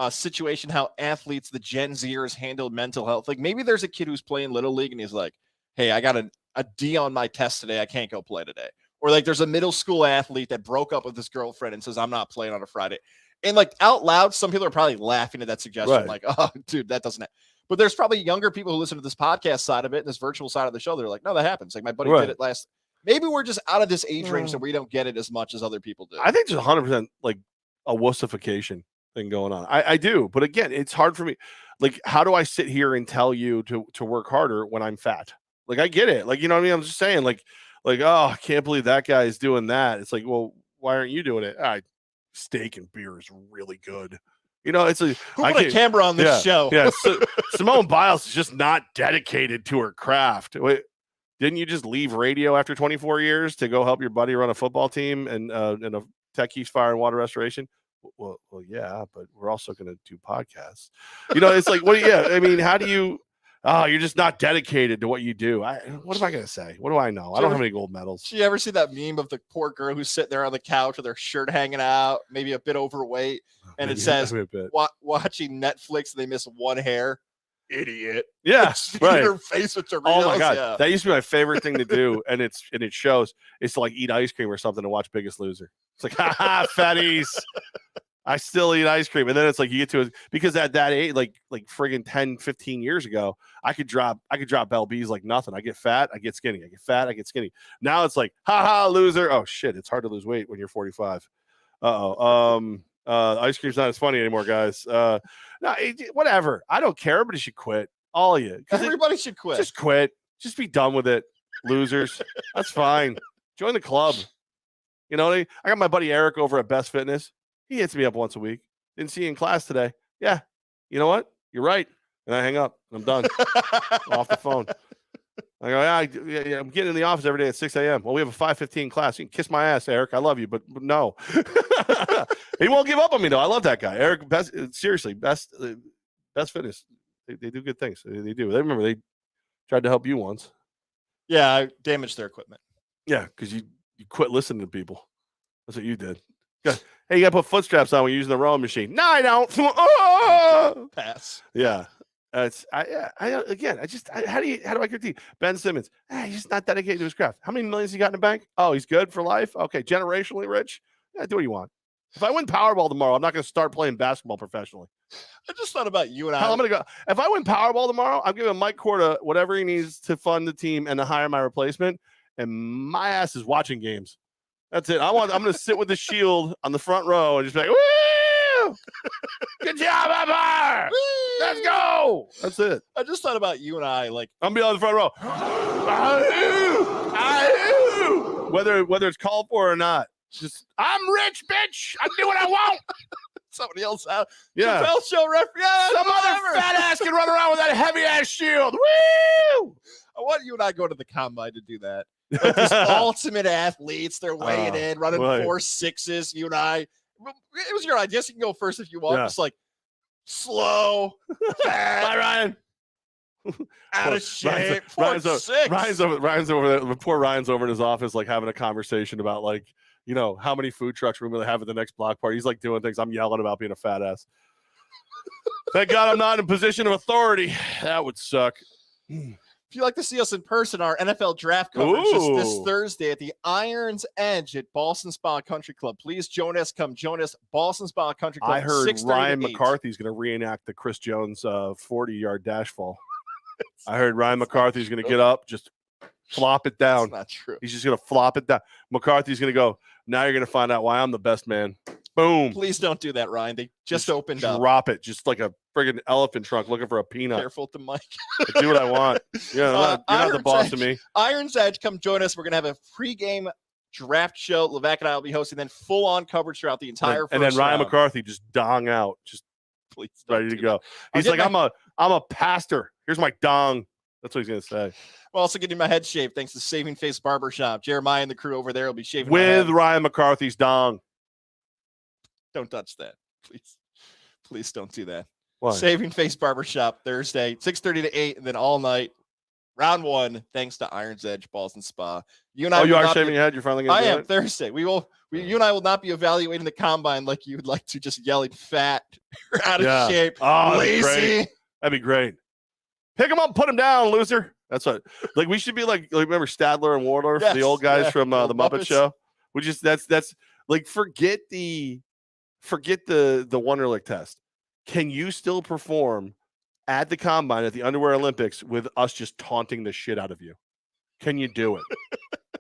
situation, how athletes, the Gen Zers, handle mental health. Like, maybe there's a kid who's playing Little League and he's like, hey, I got a D on my test today. I can't go play today. Or like there's a middle school athlete that broke up with his girlfriend and says, I'm not playing on a Friday. And like out loud, some people are probably laughing at that suggestion. Right. Like, oh, dude, that doesn't happen. But there's probably younger people who listen to this podcast side of it and this virtual side of the show. They're like, no, that happens. Like, my buddy did it last. Maybe we're just out of this age range that we don't get it as much as other people do. I think there's 100% like a wussification thing going on. I do. But again, it's hard for me. Like, how do I sit here and tell you to work harder when I'm fat? Like, I get it. Like, you know what I mean? I'm just saying, like, oh, I can't believe that guy is doing that. It's like, well, why aren't you doing it? Steak and beer is really good. It's a who put a camera on this show. Yeah. So, Simone Biles is just not dedicated to her craft. Wait, didn't you just leave radio after 24 years to go help your buddy run a football team and in a Tech East Fire and Water Restoration? Well, yeah, but we're also going to do podcasts. It's like, what? Yeah, I mean, how do you? Oh, you're just not dedicated to what you do. What am I going to say? What do I know? I don't have any gold medals. Did you ever see that meme of the poor girl who's sitting there on the couch with her shirt hanging out, maybe a bit overweight, and it says, watching Netflix, they miss one hair? Idiot. Yeah, right. Her face with Doritos. Oh my God. Yeah. That used to be my favorite thing to do. And it shows. It's to like eat ice cream or something to watch Biggest Loser. It's like, ha, fatties. I still eat ice cream. And then it's like you get to it because at that age, like friggin' 10, 15 years ago, I could drop LBs like nothing. I get fat, I get skinny. I get fat, I get skinny. Now it's like, loser. Oh shit, it's hard to lose weight when you're 45. Ice cream's not as funny anymore, guys. No, whatever. I don't care, but you should quit. All of you. Everybody should quit. Just quit. Just be done with it. Losers. That's fine. Join the club. I got my buddy Eric over at Best Fitness. He hits me up once a week. Didn't see you in class today. Yeah. You know what? You're right. And I hang up and I'm done. Off the phone. I go, yeah, I'm getting in the office every day at 6 a.m. Well, we have a 5:15 class. You can kiss my ass, Eric. I love you, but no. He won't give up on me, though. I love that guy. Eric, best Fitness. They do good things. They do. They tried to help you once. Yeah, I damaged their equipment. Yeah, because you quit listening to people. That's what you did. Hey, you got to put foot straps on when you're using the rowing machine. No, I don't. Oh! Pass. Yeah. How do I critique Ben Simmons? He's just not dedicated to his craft. How many millions he got in the bank? Oh, he's good for life. Okay, generationally rich. Yeah, do what you want. If I win Powerball tomorrow, I'm not going to start playing basketball professionally. I just thought about you and I'm going to go. If I win Powerball tomorrow, I'm giving Mike Corda whatever he needs to fund the team and to hire my replacement. And my ass is watching games. That's it. I'm going to sit with the shield on the front row and just be like, woo! Good job, Empire! Let's go! That's it. I just thought about you and I. Like, I'm be on the front row. Whether it's called for or not. Just, I'm rich, bitch. I do what I want. Somebody else out. Yeah. Chappelle Show referee. Yeah, some other fat ass can run around with that heavy ass shield. Woo! I want you and I go to the combine to do that. Like these ultimate athletes, they're weighing in, running 4.6s. You and I. It was your idea. So you can go first if you want. Yeah. Just like slow, fat. Bye, Ryan. Out of shape. Ryan's over there. Poor Ryan's over in his office, like having a conversation about like, how many food trucks we're going to have at the next block party. He's like doing things. I'm yelling about being a fat ass. Thank God I'm not in a position of authority. That would suck. If you'd like to see us in person, our NFL draft coverage is this Thursday at the Iron's Edge at Boston Spa Country Club. Please join us. Come join us, Boston Spa Country Club. I heard Ryan McCarthy's going to reenact the Chris Jones 40-yard dash fall. I heard Ryan McCarthy's going to get up, just flop it down. That's not true. He's just going to flop it down. McCarthy's going to go, now you're going to find out why I'm the best man. Boom. Please don't do that, Ryan. They just opened up. Drop it. Just like a friggin' elephant trunk looking for a peanut. Careful with the mic. I do what I want. Yeah, you're not the boss of me. Iron's Edge, come join us. We're going to have a pregame draft show. Levack and I will be hosting, then full-on coverage throughout the entire first And then Ryan round. McCarthy just dong out. Just please ready to go. He's like, I'm a pastor. Here's my dong. That's what he's going to say. I'm also getting my head shaved thanks to Saving Face Barbershop. Jeremiah and the crew over there will be shaving with Ryan McCarthy's dong. Don't touch that. Please don't do that. Why? Saving Face Barbershop Thursday, 6:30 to 8, and then all night. Round 1, thanks to Iron's Edge Boston Spa. You and I. You are shaving your head. You're finally going to do it? I am Thursday. You and I will not be evaluating the combine like you would like to, just yelling fat, out of shape, lazy. That'd be great. Pick him up, put him down, loser. That's what. Like we should be like remember Stadler and Wardler, the old guys from the Muppet Show. We just that's like forget the Wonderlic test. Can you still perform at the combine at the Underwear Olympics with us just taunting the shit out of you? Can you do it?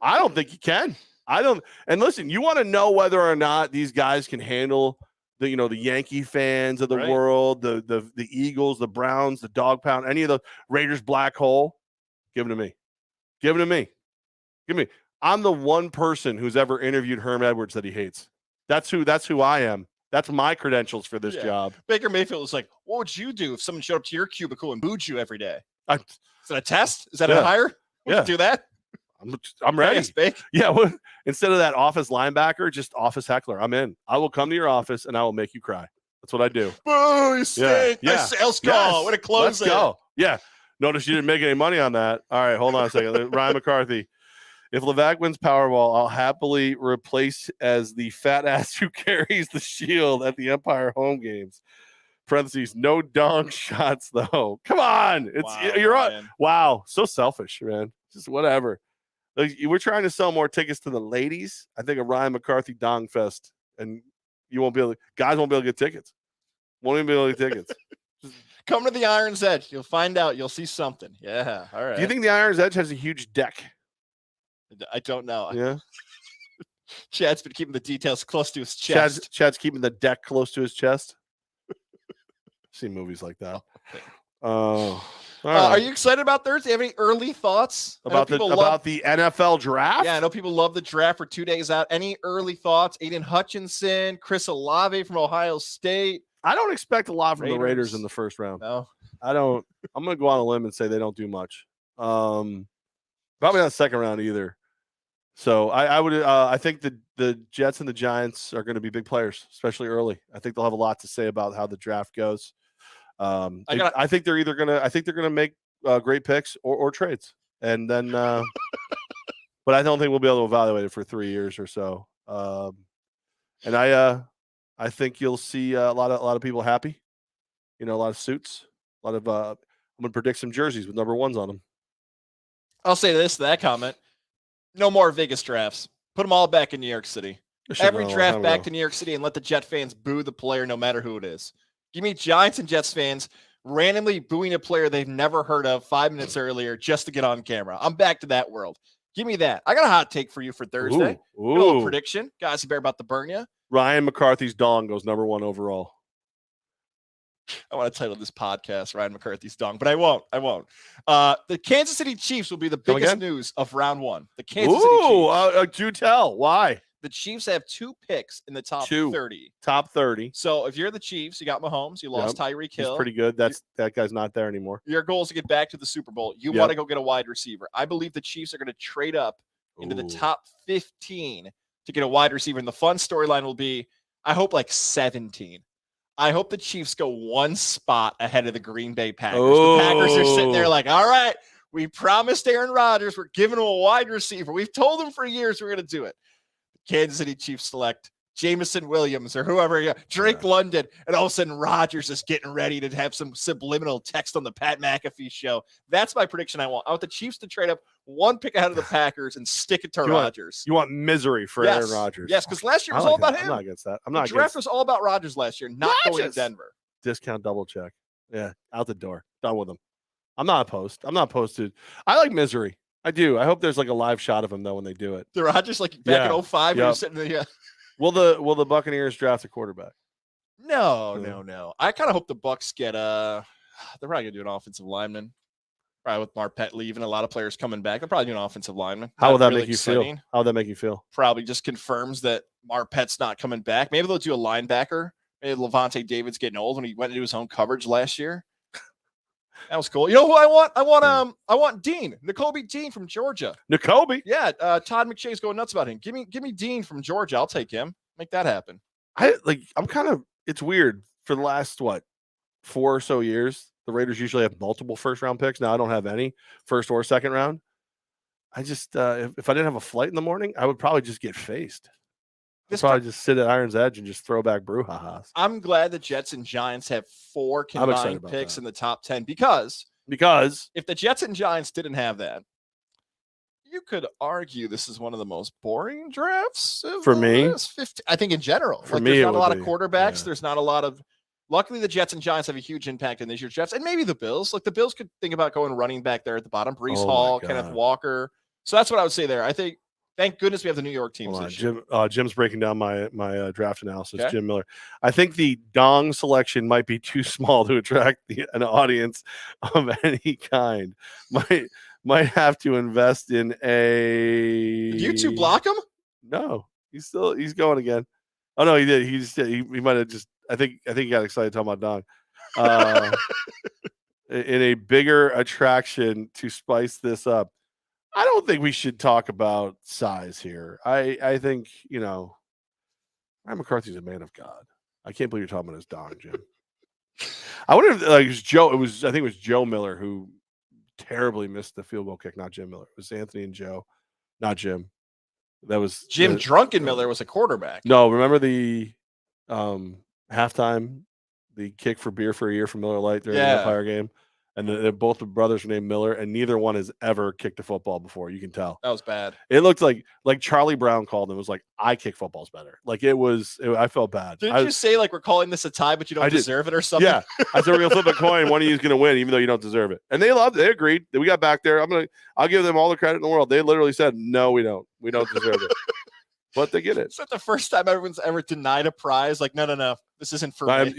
I don't think you can. And listen, you want to know whether or not these guys can handle the Yankee fans of the world, the Eagles, the Browns, the dog pound, any of the Raiders black hole. Give them to me. Give them to me. Give me. I'm the one person who's ever interviewed Herm Edwards that he hates. That's who I am. That's my credentials for this job. Baker Mayfield was like, what would you do if someone showed up to your cubicle and booed you every day? Is that a test? Is that a hire? Would you do that? I'm ready. Yes, big. Yeah. Instead of that office linebacker, just office heckler. I'm in. I will come to your office and I will make you cry. That's what I do. Boo, you stink. Yeah. Nice sales call. Way to close Let's go. Yeah. Notice you didn't make any money on that. All right, hold on a second. Ryan McCarthy. If Levack wins Powerball, I'll happily replace as the fat ass who carries the shield at the Empire home games. Parentheses, no dong shots though. Come on. You're on. Wow. So selfish, man. Just whatever. Like, we're trying to sell more tickets to the ladies. I think a Ryan McCarthy dong fest, and you won't be able to, guys won't be able to get tickets. Won't even be able to get tickets. Come to the Iron's Edge. You'll find out. You'll see something. Yeah. All right. Do you think the Iron's Edge has a huge deck? I don't know. Yeah. Chad's been keeping the details close to his chest. Chad's keeping the deck close to his chest. I've seen movies like that. Are you excited about Thursday? Have any early thoughts about the NFL draft? Yeah, I know people love the draft for 2 days out. Any early thoughts? Aiden Hutchinson, Chris Olave from Ohio State. I don't expect a lot from the Raiders in the first round. No, I don't. I'm going to go on a limb and say they don't do much. Probably not the second round either. So I would. I think the Jets and the Giants are going to be big players, especially early. I think they'll have a lot to say about how the draft goes. I think they're either gonna. I think they're gonna make great picks or trades, and then. But I don't think we'll be able to evaluate it for 3 years or so. And I think you'll see a lot of people happy. You know, a lot of suits. A lot of. I'm gonna predict some jerseys with number 1s on them. I'll say this to that comment. No more Vegas drafts. Put them all back in New York City. Every draft back to New York City and let the Jet fans boo the player no matter who it is. Give me Giants and Jets fans randomly booing a player they've never heard of 5 minutes earlier just to get on camera. I'm back to that world. Give me that. I got a hot take for you for Thursday. Ooh. A little prediction. Guys, bear about to burn you. Ryan McCarthy's dong goes number 1 overall. I want to title this podcast Ryan McCarthy's dong, but I won't. The Kansas City Chiefs will be the biggest news of round 1. The Kansas City Chiefs. Do tell. Why? The Chiefs have 2 picks in the top 30. Top 30. So if you're the Chiefs, you got Mahomes, you lost Tyreek Hill. He's pretty good. That guy's not there anymore. Your goal is to get back to the Super Bowl. You want to go get a wide receiver. I believe the Chiefs are going to trade up into the top 15 to get a wide receiver. And the fun storyline will be, I hope like 17. I hope the Chiefs go 1 spot ahead of the Green Bay Packers. The Packers are sitting there like, all right, we promised Aaron Rodgers we're giving him a wide receiver. We've told him for years we're going to do it. Kansas City Chiefs select Jameson Williams or whoever, Drake London, and all of a sudden Rodgers is getting ready to have some subliminal text on the Pat McAfee show. That's my prediction I want. I want the Chiefs to trade up 1 pick ahead of the Packers and stick it to Rodgers. You want misery for Aaron Rodgers. Yes, because last year was all about him. I'm not against that. The draft was all about Rodgers last year, not going to Denver. Discount double check. Yeah, out the door. Done with him. I'm not opposed. I like misery. I do. I hope there's like a live shot of him though when they do it. The Rodgers like back in 05 when he was sitting there. Will the Buccaneers draft a quarterback? No. I kind of hope the Bucs get they're probably gonna do an offensive lineman. Probably with Marpet leaving, a lot of players coming back. They'll probably do an offensive lineman. How would that make you feel? How would that make you feel? Probably just confirms that Marpet's not coming back. Maybe they'll do a linebacker. Maybe Levante David's getting old when he went into his own coverage last year. That was cool. You know who I want? I want Dean, N'Kobe Dean from Georgia. N'Kobe? Yeah. Todd McShay's going nuts about him. Give me Dean from Georgia. I'll take him. Make that happen. It's weird. For the last 4 or so years, the Raiders usually have multiple first round picks. Now I don't have any first or second round. I just if I didn't have a flight in the morning, I would probably just get faced. Probably just sit at Iron's Edge and just throw back brouhahas. I'm glad the Jets and Giants have 4 combined picks in the top 10 because if the Jets and Giants didn't have that, you could argue this is one of the most boring drafts for me. I think in general, for me, there's not a lot of quarterbacks. Yeah. There's not a lot of. Luckily, the Jets and Giants have a huge impact in this year's drafts, and maybe the Bills. Like the Bills could think about going running back there at the bottom. Breece Hall, Kenneth Walker. So that's what I would say there. I think. Thank goodness we have the New York teams this year. Jim's breaking down my draft analysis. Okay. Jim Miller. I think the dong selection might be too small to attract an audience of any kind. Might have to invest in a. Did you 2 block him? No, he's going again. Oh no, he did. He might have just. I think he got excited talking about dong. In a bigger attraction to spice this up. I don't think we should talk about size here. I think, Ryan McCarthy's a man of God. I can't believe you're talking about his dog, Jim. I wonder if it was Joe. I think it was Joe Miller who terribly missed the field goal kick, not Jim Miller. It was Anthony and Joe, not Jim. That was Jim Drunken Miller was a quarterback. No, remember the halftime, the kick for beer for a year from Miller Lite during the Empire game? And both the brothers were named Miller, and neither one has ever kicked a football before. You can tell. That was bad. It looked like Charlie Brown called and was like, I kick footballs better. Like I felt bad. Didn't you say like we're calling this a tie, but you don't deserve it or something? Yeah. I said we're gonna flip a coin, one of you is gonna win, even though you don't deserve it. And they loved it. They agreed. We got back there. I'll give them all the credit in the world. They literally said, no, we don't. We don't deserve it. But they get it. It's not the first time everyone's ever denied a prize. Like, no. This isn't for me.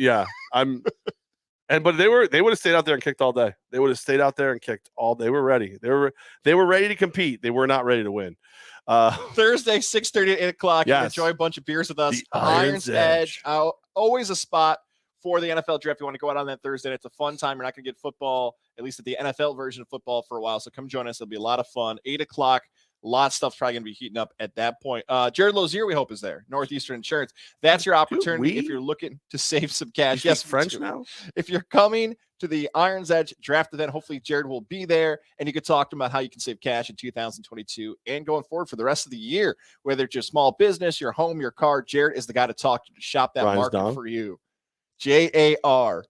But they would have stayed out there and kicked all day. They would have stayed out there and kicked all. They were ready. They were ready to compete. They were not ready to win. Thursday, 6:30 to 8 o'clock. Yes. Enjoy a bunch of beers with us. The Iron's Edge. Always a spot for the NFL draft. You want to go out on that Thursday. It's a fun time. You're not going to get football, at least at the NFL version of football, for a while. So come join us. It'll be a lot of fun. 8 o'clock. A lot of stuff's probably going to be heating up at that point. Jared Lozier, we hope, is there. Northeastern Insurance. That's your opportunity if you're looking to save some cash. Yes, French now. If you're coming to the Iron's Edge draft event, hopefully Jared will be there, and you can talk to him about how you can save cash in 2022 and going forward for the rest of the year. Whether it's your small business, your home, your car, Jared is the guy to talk to shop that market for you. JAREDL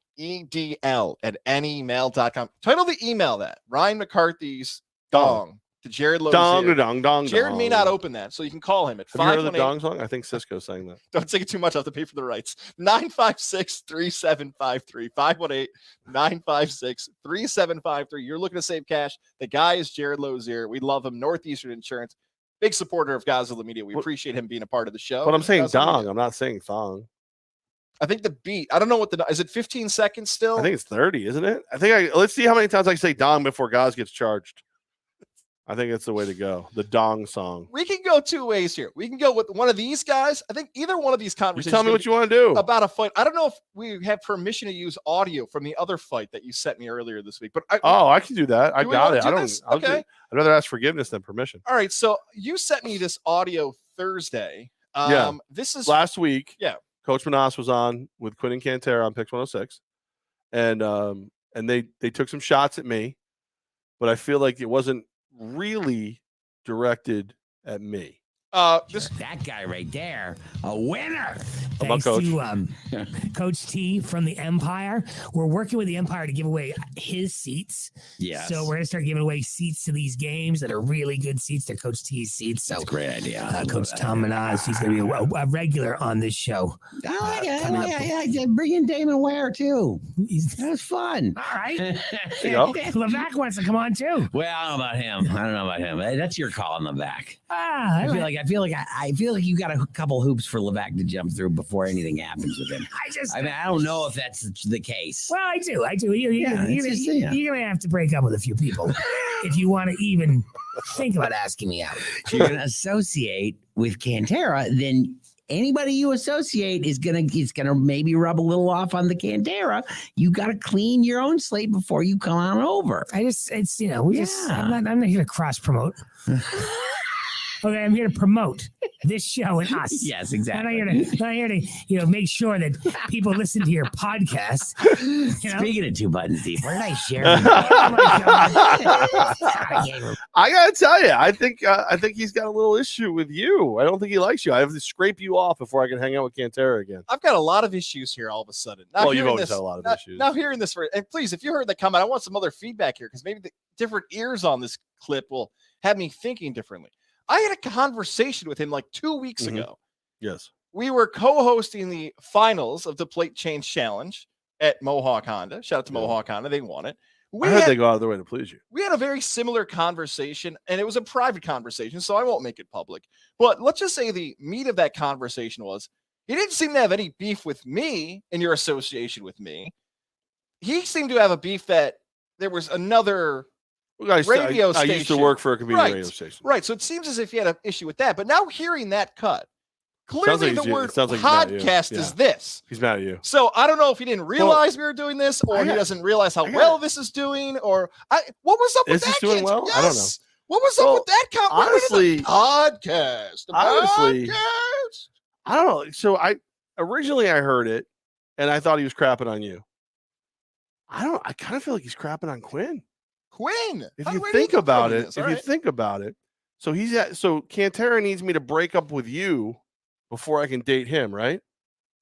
at anymail.com. Title the email that Ryan McCarthy's dong. To Jared Lozier. Dong. Jared may not open that, so you can call him at 518. Have you heard of the dong song? I think Cisco sang that. Don't take it too much. I'll have to pay for the rights. 956-3753. 518-956-3753. You're looking to save cash. The guy is Jared Lozier. We love him. Northeastern Insurance. Big supporter of Godzilla Media. We appreciate him being a part of the show. But I'm saying dong. I'm not saying thong. I think the beat. I don't know what is it 15 seconds still? I think it's 30, isn't it? Let's see how many times I can say dong before Goz gets charged. I think it's the way to go. The dong song. We can go two ways here. We can go with one of these guys. I think either one of these conversations. You tell me what you want to do about a fight. I don't know if we have permission to use audio from the other fight that you sent me earlier this week. But I can do that. I got it. Okay. I'd rather ask forgiveness than permission. All right. So you sent me this audio Thursday. This is last week. Yeah. Coach Manas was on with Quinn and Cantera on Pix 106, and they took some shots at me, but I feel like it wasn't really directed at me. That guy right there, a winner. Thanks to Coach T from the Empire. We're working with the Empire to give away his seats. Yes. So we're going to start giving away seats to these games that are really good seats. They're Coach T's seats. So that's a great idea. Coach Tom Manaz, he's going to be a regular on this show. I bring in Damon Ware too. That was fun. All right. Levack wants to come on too. Well, I don't know about him. That's your call on Levack. I feel like you got a couple hoops for Levack to jump through before anything happens with him. I don't know if that's the case. Well, I do. You're gonna have to break up with a few people if you want to even think about asking me out. If you're gonna associate with Cantera, then anybody you associate is gonna maybe rub a little off on the Cantera. You got to clean your own slate before you come on over. I'm not here to cross promote. Okay, I'm here to promote this show and us. Yes, exactly. I'm not here to make sure that people listen to your podcast. Speaking of two buttons deep, where did I share? Oh my God. I gotta tell you, I think he's got a little issue with you. I don't think he likes you. I have to scrape you off before I can hang out with Cantera again. I've got a lot of issues here all of a sudden. You've always had a lot of issues. Now hearing this, and please, if you heard that comment, I want some other feedback here because maybe the different ears on this clip will have me thinking differently. I had a conversation with him like 2 weeks ago. Yes. We were co-hosting the finals of the Plate Change Challenge at Mohawk Honda. Shout out to Mohawk Honda. They won it. They go out of their way to please you. We had a very similar conversation, and it was a private conversation, so I won't make it public. But let's just say the meat of that conversation was he didn't seem to have any beef with me in your association with me. He seemed to have a beef that there was another radio station. I used to work for a community radio station. Right. So it seems as if he had an issue with that. But now hearing that cut, clearly the word podcast is this. He's mad at you. So I don't know if he didn't realize we were doing this or he doesn't realize how well this is doing or what was up with that? Is this doing well? Yes. I don't know. What was up with that honestly, podcast? Honestly, I don't know. So I heard it, and I thought he was crapping on you. I kind of feel like he's crapping on Quinn. If you think about it, so so Cantera needs me to break up with you before I can date him, right?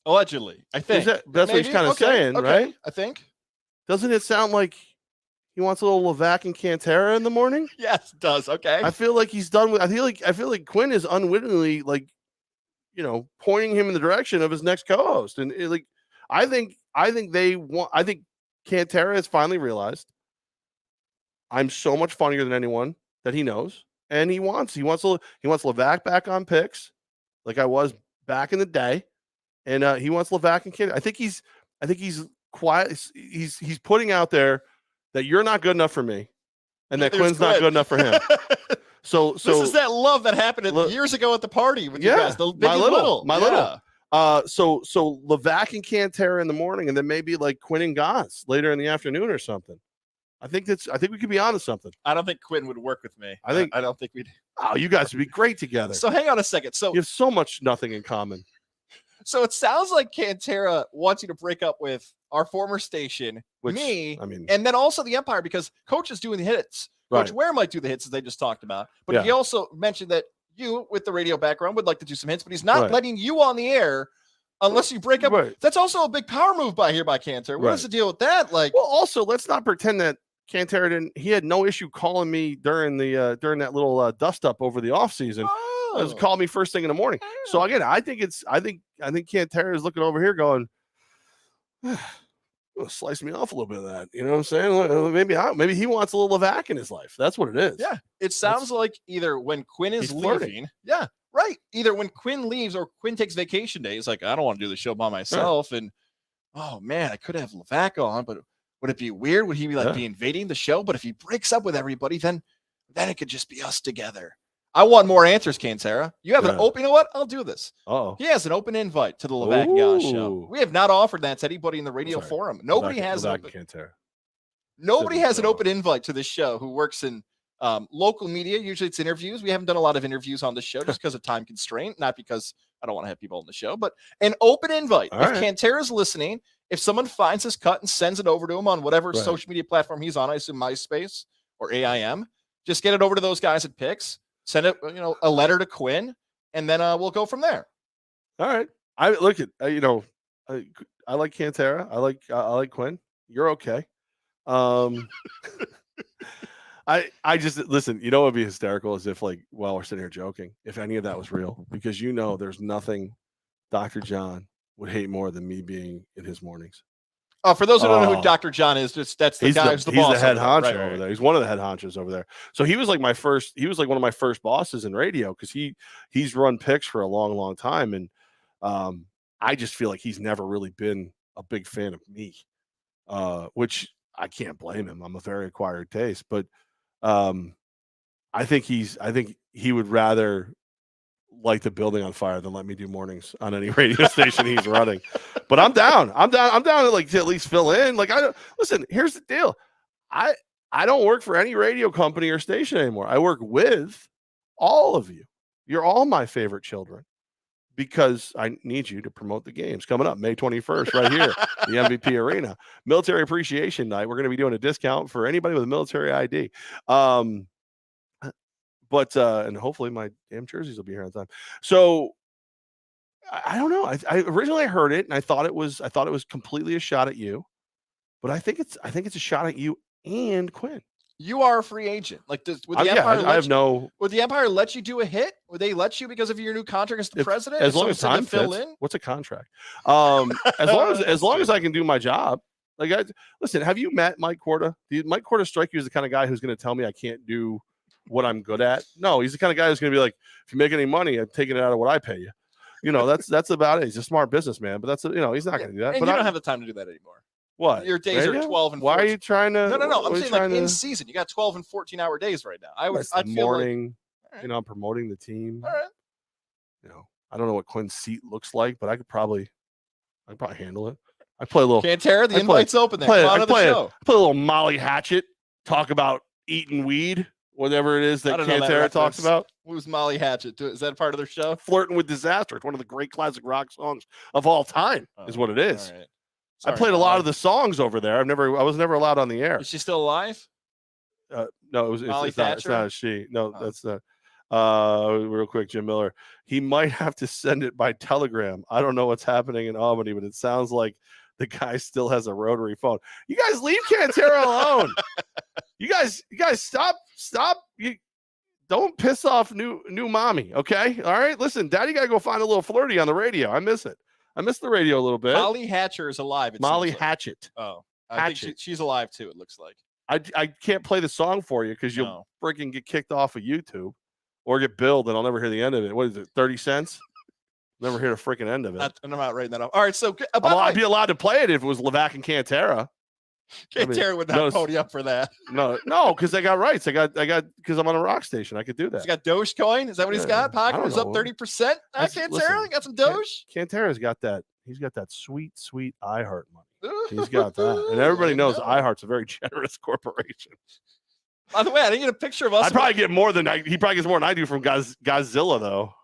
Allegedly, I think that's what he's kind of saying, right? I think. Doesn't it sound like he wants a little Levack and Cantera in the morning? Yes, it does. Okay. I feel like he's done with. I feel like Quinn is unwittingly pointing him in the direction of his next co-host, and I think Cantera has finally realized I'm so much funnier than anyone that he knows, and he wants Levack back on picks, like I was back in the day, and he wants Levack and Cantera. I think he's quiet. He's putting out there that you're not good enough for me, and that Quinn's not good enough for him. So this is that love that happened years ago at the party with you guys. The big and little. So Levack and Cantera in the morning, and then maybe like Quinn and Goz later in the afternoon or something. I think we could be onto something. I don't think Quinn would work with me. I don't think we'd. Oh, you guys would be great together. So hang on a second. So you have so much nothing in common. So it sounds like Cantera wants you to break up with our former station, me, and then also the Empire, because Coach is doing the hits. Coach Ware might do the hits as they just talked about, but he also mentioned that you, with the radio background, would like to do some hits, but he's not letting you on the air unless you break up. That's also a big power move by Cantera. What is the deal with that? Well, also let's not pretend that Cantera didn't. He had no issue calling me during that little dust up over the off season. Just called me first thing in the morning. So again, I think Cantera is looking over here going, slice me off a little bit of that. You know what I'm saying? Maybe he wants a little Levack in his life. That's what it is. Yeah. It sounds like either when Quinn is leaving. Yeah. Right. Either when Quinn leaves or Quinn takes vacation day. He's like, I don't want to do the show by myself. And oh man, I could have Levack on, but would it be weird? Would he be invading the show? But if he breaks up with everybody, then it could just be us together. I want more answers, Cantera. You have an open. You know what? I'll do this. He has an open invite to the Levack and Goz show. We have not offered that to anybody in the radio forum. Nobody has an open invite to this show who works in local media. Usually it's interviews. We haven't done a lot of interviews on this show just because of time constraint, not because I don't want to have people on the show, but an open invite. If Cantera's listening, if someone finds his cut and sends it over to him on whatever social media platform he's on, I assume MySpace or AIM, just get it over to those guys at Picks. Send it, a letter to Quinn, and then we'll go from there. All right. I look at I like Cantera. I like Quinn. You're okay. I just listen. You know, it'd be hysterical as if while we're sitting here joking, if any of that was real, because there's nothing Dr. John would hate more than me being in his mornings. For those who don't know who Dr. John is, that's the guy who's the boss. He's the head honcho over there. He's one of the head honchos over there. So he was like one of my first bosses in radio, because he's run Picks for a long, long time. And I just feel like he's never really been a big fan of me, which I can't blame him. I'm a very acquired taste, but I think he would rather light the building on fire than let me do mornings on any radio station he's running. But I'm down to to at least fill in. Listen, here's the deal. I don't work for any radio company or station anymore. I work with all of you. You're all my favorite children, because I need you to promote the games coming up May 21st right here, the MVP Arena. Military Appreciation Night. We're going to be doing a discount for anybody with a military ID. But and hopefully my damn jerseys will be here on time. So I don't know. I originally heard it and I thought it was completely a shot at you, but I think it's a shot at you and Quinn. You are a free agent. Would the Empire let you do a hit? Would they let you because of your new contract as the president? As long as time fits. What's a contract? As long as I can do my job. Listen, have you met Mike Korda? Did Mike Korda strike you as the kind of guy who's going to tell me I can't do what I'm good at? No, he's the kind of guy who's going to be like, if you make any money, I'm taking it out of what I pay you. That's about it. He's a smart businessman, but he's not going to do that. And but you don't have the time to do that anymore. What? Your days are 12 and 14. Why are you trying to? No. I'm saying in season, you got 12 and 14-hour days right now. I'd feel morning. I'm promoting the team. All right. I don't know what Quinn's seat looks like, but I could probably handle it. I play a little. Cantera, the invite's open there. Come on to the show. I play a little Molly Hatchet. Talk about eating weed whatever it is that I don't know that Cantera talks reference. about. Who's Molly Hatchet? Is that part of their show? Flirting with Disaster. It's one of the great classic rock songs of all time, is what it is. All right. I played a lot of the songs over there. I was never allowed on the air. Is she still alive? No, it's not a she. No, that's not. Real quick, Jim Miller. He might have to send it by telegram. I don't know what's happening in Albany, but it sounds like the guy still has a rotary phone. You guys leave Cantera alone. You guys stop. You don't piss off new mommy. Okay. All right. Listen, daddy got to go find a little flirty on the radio. I miss it. I miss the radio a little bit. Molly Hatcher is alive. Molly Hatchet. Oh, I think she's alive too. It looks like. I can't play the song for you because you'll freaking get kicked off of YouTube or get billed and I'll never hear the end of it. What is it? 30 cents? Never hear the freaking end of it. And I'm not writing that up. All right. So I'd be allowed to play it if it was Levack and Cantera. Cantera would not pony up for that. No, because I got rights. I got because I'm on a rock station. I could do that. He's got Dogecoin. Is that what he's got? Pocket was up 30%. Cantera got some Doge. Cantera's got that. He's got that sweet iHeart money. He's got that, and everybody knows iHeart's a very generous corporation. By the way, I didn't get a picture of us. I probably get more than he probably gets more than I do from Godzilla, though.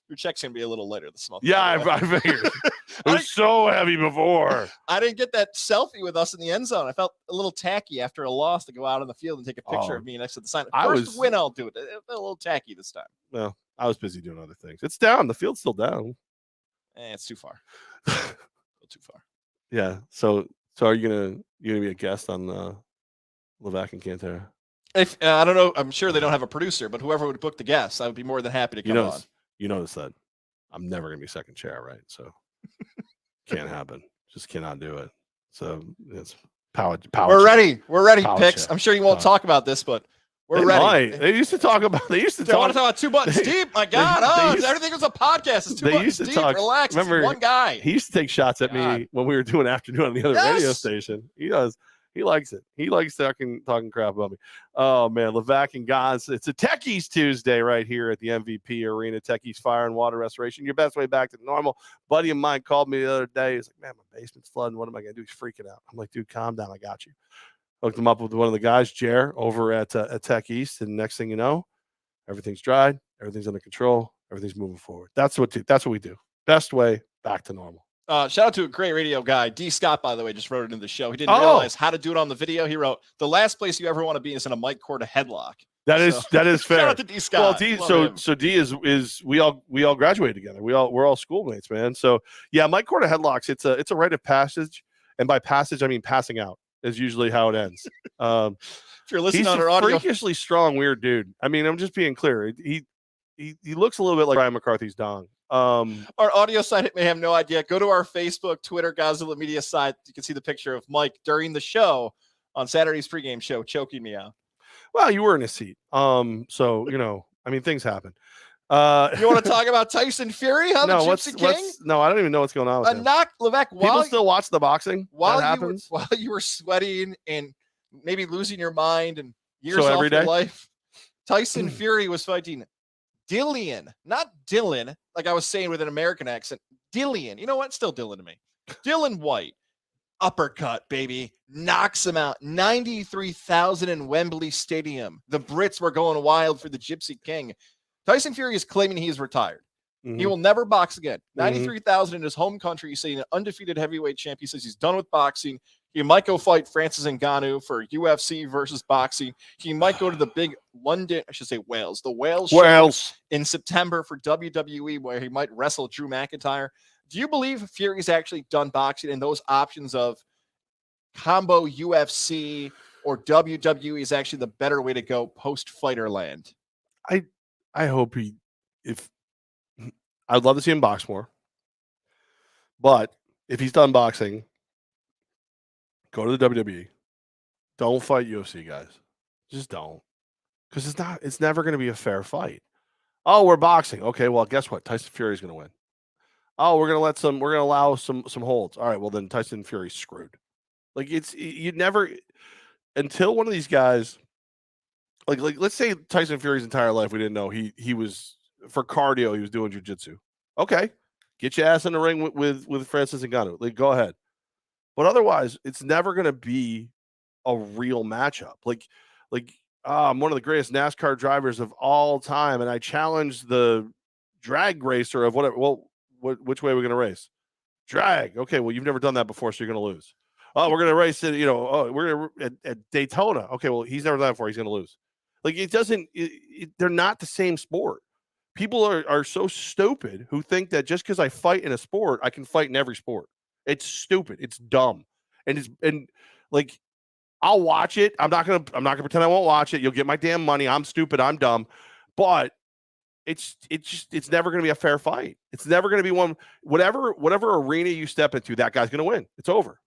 Your check's gonna be a little later this month. Yeah, I figured. It was so heavy before. I didn't get that selfie with us in the end zone. I felt a little tacky after a loss to go out on the field and take a picture of me next to the sign. First win, I'll do it. It felt a little tacky this time. Well, I was busy doing other things. It's down. The field's still down. It's too far. Too far. Yeah. So are you gonna be a guest on Levack and Cantera? If I don't know, I'm sure they don't have a producer, but whoever would book the guests, I would be more than happy to come on. You notice that I'm never gonna be second chair, right? So can't happen. Just cannot do it. So it's power. We're ready. We're ready, power Picks. chair. I'm sure you won't talk about this, but we're ready. They used to talk about. They want to talk about two buttons deep. My God! Everything was a podcast. It's two buttons deep. Relax. Remember, it's one guy. He used to take shots at me when we were doing afternoon on the other radio station. He does. He likes it. He likes talking crap about me. Oh man, Levack and Goz. It's a Techies Tuesday right here at the MVP Arena. Techies Fire and Water Restoration. Your best way back to normal. Buddy of mine called me the other day. He's like, "Man, my basement's flooding. What am I gonna do?" He's freaking out. I'm like, "Dude, calm down. I got you." Hooked him up with one of the guys, Jer, over at Tech East, and next thing you know, everything's dried, everything's under control, everything's moving forward. That's what we do. Best way back to normal. Shout out to a great radio guy. D. Scott, by the way, just wrote it in the show. He didn't realize how to do it on the video. He wrote, "The last place you ever want to be is in a Mike Corda headlock." That is fair. Shout out to D. Scott. Well, D is we all graduated together. We're all schoolmates, man. So yeah, Mike Corda headlocks. It's a rite of passage, and by passage I mean passing out is usually how it ends. If you're listening he's on our audio, freakishly strong, weird dude. I mean, I'm just being clear. He looks a little bit like Brian McCarthy's dong. Our audio side may have no idea. Go to our Facebook, Twitter, Godzilla Media side. You can see the picture of Mike during the show on Saturday's pregame show, choking me out. Well, you were in a seat. So, I mean, things happen. You want to talk about Tyson Fury? Huh? No, the Gypsy King? No, I don't even know what's going on with him. Levack, people still watch the boxing while you were sweating and maybe losing your mind and years off your life. Tyson Fury was fighting Dillian, not Dylan, like I was saying with an American accent. Dillian. You know what? Still Dylan to me. Dylan White. Uppercut, baby. Knocks him out. 93,000 in Wembley Stadium. The Brits were going wild for the Gypsy King. Tyson Fury is claiming he is retired. Mm-hmm. He will never box again. 93,000 in his home country. He's saying an undefeated heavyweight champ. He says he's done with boxing. He might go fight Francis Ngannou for UFC versus boxing. He might go to the big London, I should say Wales, the Wales show in September for WWE, where he might wrestle Drew McIntyre. Do you believe Fury's actually done boxing and those options of combo UFC or WWE is actually the better way to go post-fighter land? I hope I'd love to see him box more. But if he's done boxing, go to the WWE. Don't fight UFC guys. Just don't. Because it's never going to be a fair fight. Oh, we're boxing. Okay, well, guess what? Tyson Fury's going to win. Oh, we're going to allow some holds. All right, well then Tyson Fury's screwed. Like you never until one of these guys like let's say Tyson Fury's entire life we didn't know he was for cardio, he was doing jiu-jitsu. Okay. Get your ass in the ring with Francis Ngannou. Like go ahead. But otherwise, it's never going to be a real matchup. Like I'm one of the greatest NASCAR drivers of all time, and I challenged the drag racer of whatever. Well, which way are we going to race? Drag. Okay, well, you've never done that before, so you're going to lose. Oh, we're going to race it, we're going to at Daytona. Okay, well, he's never done that before. He's going to lose. Like, it doesn't, they're not the same sport. People are so stupid who think that just because I fight in a sport, I can fight in every sport. It's stupid. It's dumb. And like, I'll watch it. I'm not gonna pretend I won't watch it. You'll get my damn money. I'm stupid. I'm dumb. But it's never gonna be a fair fight. It's never gonna be one. Whatever arena you step into, that guy's gonna win. It's over.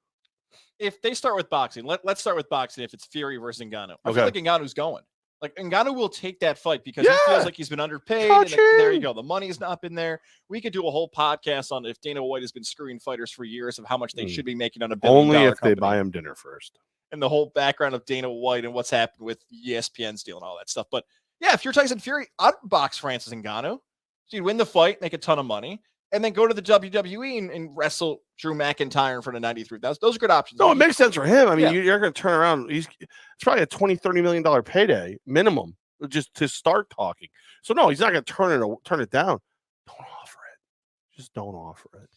If they start with boxing, let's start with boxing. If it's Fury versus Ngannou, I feel like Ngannou's going. Like, Ngannou will take that fight because he feels like he's been underpaid. And there you go. The money's not been there. We could do a whole podcast on if Dana White has been screwing fighters for years of how much they should be making on $1 billion. Only if company. they buy him dinner first. And the whole background of Dana White and what's happened with ESPN's deal and all that stuff. But yeah, if you're Tyson Fury, I'd box Francis Ngannou. So you'd win the fight, make a ton of money, and then go to the WWE and wrestle Drew McIntyre in front of 93,000. Those are good options. No, it makes sense for him. I mean, you're going to turn around. It's probably a $20-30 million payday minimum just to start talking. So no, he's not going to turn it down. Don't offer it. Just don't offer it.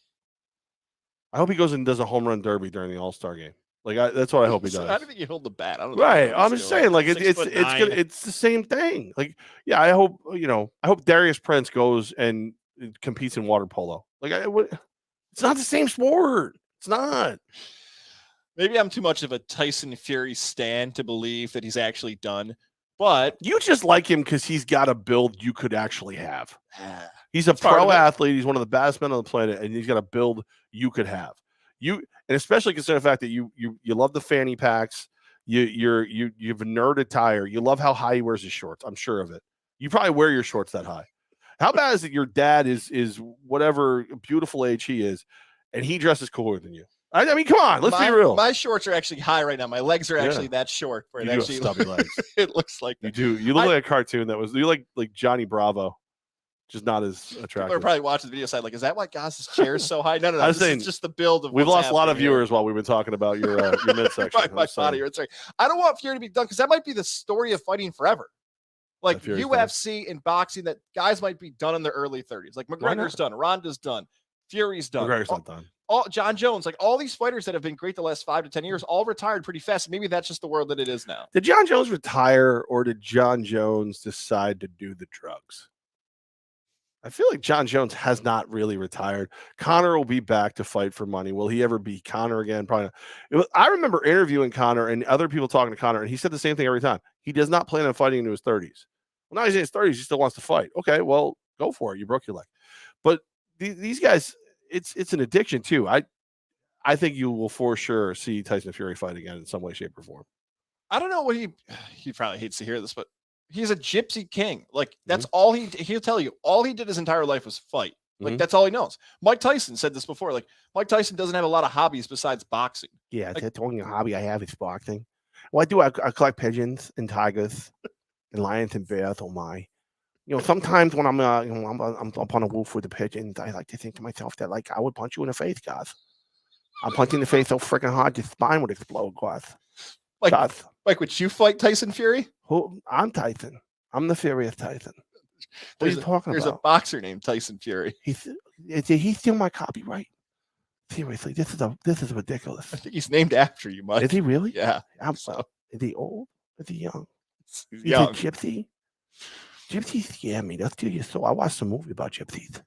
I hope he goes and does a home run derby during the All-Star game. Like, that's what I hope he does. I don't think you hold the bat. I don't know. Right. I'm just saying, like, it's the same thing. Like, yeah, I hope Darius Prince goes and competes in water polo. Like, it's not the same sport. It's not. Maybe I'm too much of a Tyson Fury stan to believe that he's actually done. But you just like him because he's got a build you could actually have. He's a pro athlete. He's one of the best men on the planet, and he's got a build you could have. And especially considering the fact that you love the fanny packs. You have a nerd attire. You love how high he wears his shorts. I'm sure of it. You probably wear your shorts that high. How bad is it your dad is whatever beautiful age he is, and he dresses cooler than you? I mean, come on, let's be real. My shorts are actually high right now. My legs are actually that short. You do have stubby legs. It looks like that. You do. You look like a cartoon you like Johnny Bravo, just not as attractive. People are probably watching the video side like, is that why Goz's chair is so high? No. I was saying, it's just the build of. We've lost a lot of viewers while we've been talking about your midsection. My body. I don't want Fury to be done because that might be the story of fighting forever. Like UFC and boxing, that guys might be done in their early 30s. Like McGregor's done, Ronda's done, Fury's done. McGregor's not done. John Jones, like all these fighters that have been great the last 5 to 10 years, all retired pretty fast. Maybe that's just the world that it is now. Did John Jones retire, or did John Jones decide to do the drugs? I feel like John Jones has not really retired. Conor will be back to fight for money. Will he ever be Conor again? Probably not. I remember interviewing Conor and other people talking to Conor, and he said the same thing every time. He does not plan on fighting into his 30s. Well, now he's in his 30s. He still wants to fight. Okay, well, go for it. You broke your leg. But these guys, it's an addiction too. I think you will for sure see Tyson Fury fight again in some way, shape, or form. I don't know what he probably hates to hear this, but he's a gypsy king. Like that's all he'll tell you. All he did his entire life was fight. Like that's all he knows. Mike Tyson said this before. Like Mike Tyson doesn't have a lot of hobbies besides boxing. Yeah, like, the only hobby I have is boxing. Well, I do. I collect pigeons and tigers and lions and bears. Oh my. Sometimes when I'm up on a wolf with the pigeons, I like to think to myself that, like, I would punch you in the face, Goz. I'm punching in the face so freaking hard, your spine would explode, Goz. Like, would you fight Tyson Fury? I'm Tyson. I'm the furious Tyson. What are you talking about? There's a boxer named Tyson Fury. Did he steal my copyright? Seriously, this is ridiculous. I think he's named after you, Mike. Is he really? Yeah. Is he old? Is he young? He's young. A gypsy? Gypsies scare me. That's too. So I watched a movie about gypsies.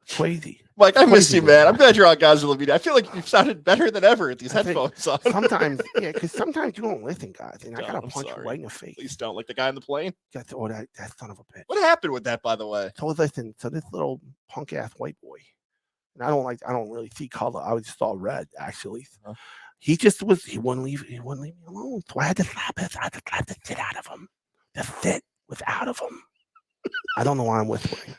It's crazy. Mike, I missed you, man. I'm glad you're on Goz and Levine. I feel like you've sounded better than ever with these headphones on. Sometimes, yeah, because sometimes you don't listen, guys. And I gotta punch you right in the face. Please don't. Like the guy on the plane? That son of a bitch. What happened with that, by the way? So listen, this little punk ass white boy, and I don't really see color. I just saw red, actually. He wouldn't leave me alone. So I had to slap the shit out of him. The shit was out of him. I don't know why I'm whispering.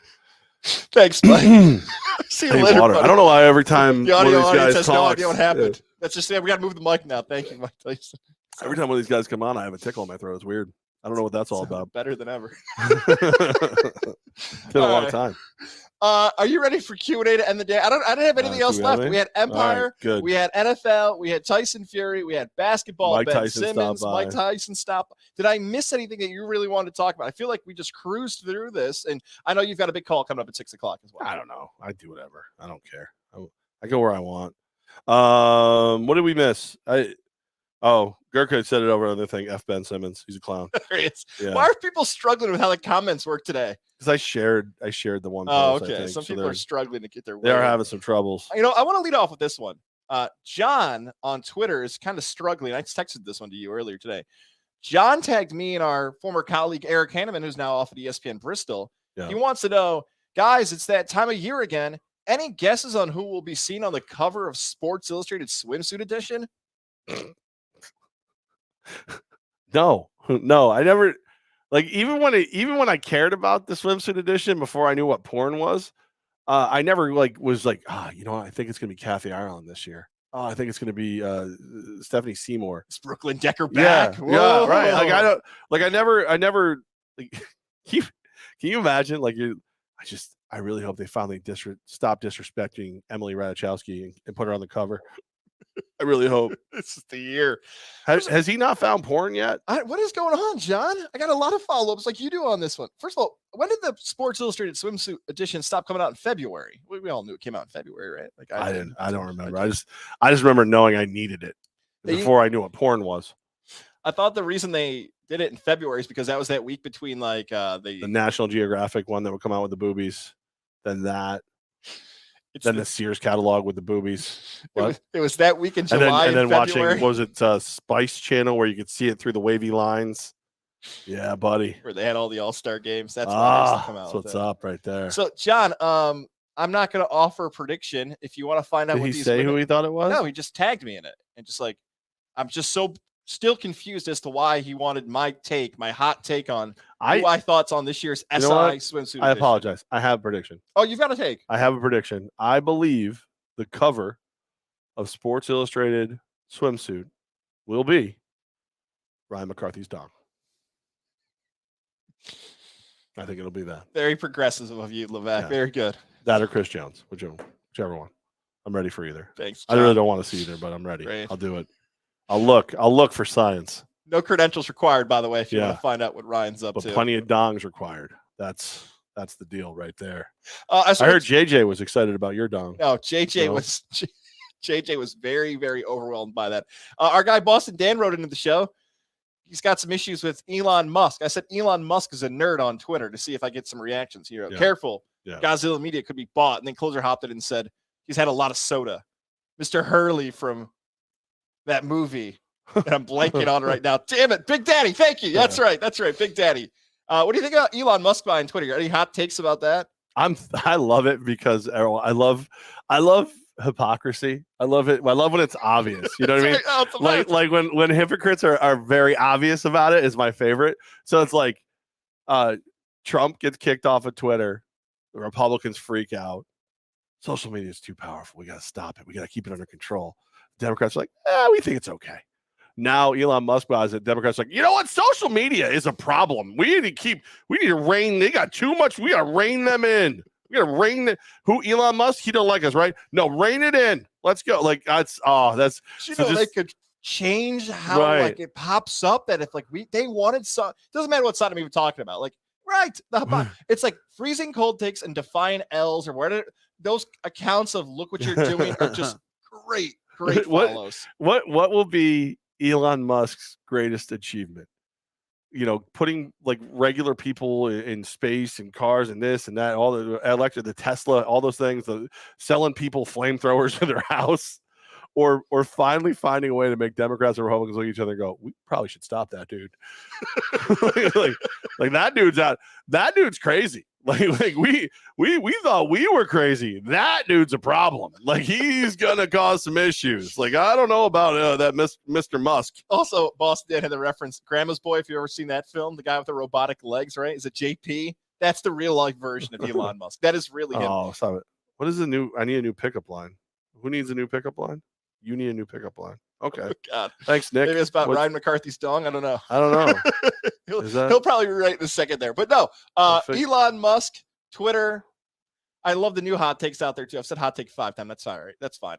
Thanks, Mike. See you later, I don't know why every time the audio one of these guys has talks, no idea what happened. That's just we got to move the mic now. Thank you, Mike Tyson. Every time one of these guys come on, I have a tickle in my throat. It's weird. I don't know what that's all about. Better than ever. It's been a long time. Are you ready for Q&A to end the day? I don't have anything else left. We had Empire. Right, good. We had NFL. We had Tyson Fury. We had basketball. Mike Ben Tyson Simmons. stopped by. Mike Tyson stopped. Did I miss anything that you really wanted to talk about? I feel like we just cruised through this, and I know you've got a big call coming up at 6 o'clock as well. I don't know. I do whatever. I don't care. I go where I want. What did we miss? Gurkha said it over another thing. F. Ben Simmons. He's a clown. There he is. Yeah. Why are people struggling with how the comments work today? Because I shared the one. Oh, post, I okay. think. Some So people are struggling to get their way. They are having some troubles. I want to lead off with this one. John on Twitter is kind of struggling. I texted this one to you earlier today. John tagged me and our former colleague Eric Hanneman, who's now off at ESPN Bristol. Yeah. He wants to know, guys, it's that time of year again. Any guesses on who will be seen on the cover of Sports Illustrated Swimsuit Edition? No, I never even when I cared about the swimsuit edition before I knew what porn was, I never was I think it's gonna be Kathy Ireland this year. Oh, I think it's gonna be Stephanie Seymour. Is Brooklyn Decker back? Yeah, right. I never can you imagine I really hope they finally stop disrespecting Emily Ratajkowski and put her on the cover. I really hope. This is the year. Has he not found porn yet? What is going on, John? I got a lot of follow-ups like you do on this one. First of all, when did the Sports Illustrated Swimsuit Edition stop coming out in February? We all knew it came out in February, right? I don't remember. I just remember knowing I needed it before I knew what porn was. I thought the reason they did it in February is because that was that week between the National Geographic one that would come out with the boobies, then the Sears catalog with the boobies. It was that week in July and then February. Watching, was it Spice Channel where you could see it through the wavy lines? Yeah, buddy. Where they had all the All-Star games. That's why they come out. That's what's up right there. So, John, I'm not going to offer a prediction. If you want to find out Did what he these say women, who he thought it was? No, he just tagged me in it. And just I'm just still confused as to why he wanted my hot take on who I thought's on this year's SI swimsuit. I apologize. I have a prediction. Oh, you've got a take. I have a prediction. I believe the cover of Sports Illustrated Swimsuit will be Ryan McCarthy's dong. I think it'll be that. Very progressive of you, Levack. Yeah. Very good. That or Chris Jones, whichever one. I'm ready for either. Thanks, John. I really don't want to see either, but I'm ready. Great. I'll do it. I'll look for science. No credentials required, by the way, if you want to find out what Ryan's up to. Plenty of dongs required. That's the deal right there. I heard JJ was excited about your dong. No, JJ was very, very overwhelmed by that. Our guy Boston Dan wrote into the show. He's got some issues with Elon Musk. I said Elon Musk is a nerd on Twitter to see if I get some reactions here. Yeah. Careful. Yeah. Godzilla Media could be bought. And then Closer hopped in and said he's had a lot of soda. Mr. Hurley from that movie that I'm blanking on right now. Damn it. Big Daddy. Thank you. That's right. Big Daddy. What do you think about Elon Musk buying Twitter? Any hot takes about that? I love it because I love hypocrisy. I love it. I love when it's obvious. You know what I mean? Like when hypocrites are very obvious about it is my favorite. So it's like Trump gets kicked off of Twitter. The Republicans freak out. Social media is too powerful. We got to stop it. We got to keep it under control. Democrats are like, we think it's okay. Now Elon Musk buys it. Democrats are like, you know what? Social media is a problem. We need to rein. They got too much. We got to rein them in. We got to rein it. Who Elon Musk? He don't like us, right? No, rein it in. Let's go. Like that's. They could change how it pops up. That if they wanted doesn't matter what side I'm even talking about. It's like freezing cold takes and Defiant L's or whatever. Those accounts of look what you're doing are just great follows. What will be Elon Musk's greatest achievement? Putting regular people in space and cars and this and that, all the the Tesla, all those things, selling people flamethrowers to their house, or finally finding a way to make Democrats and Republicans look at each other and go, we probably should stop that dude. like that dude's out. That dude's crazy. We thought we were crazy. That dude's a problem. He's gonna cause some issues. I don't know about that Mr. Musk. Also, Boston Dan had the reference Grandma's Boy. If you ever seen that film, the guy with the robotic legs, right? Is it JP? That's the real life version of Elon Musk. That is really him. Oh, stop it. What is I need a new pickup line. Who needs a new pickup line? You need a new pickup line. Okay. Oh, God. Thanks, Nick. Maybe it's about Ryan McCarthy's dong. I don't know. He'll probably be right in a second there. But no, Elon Musk, Twitter. I love the new hot takes out there too. I've said hot take 5 times. That's all right. That's fine.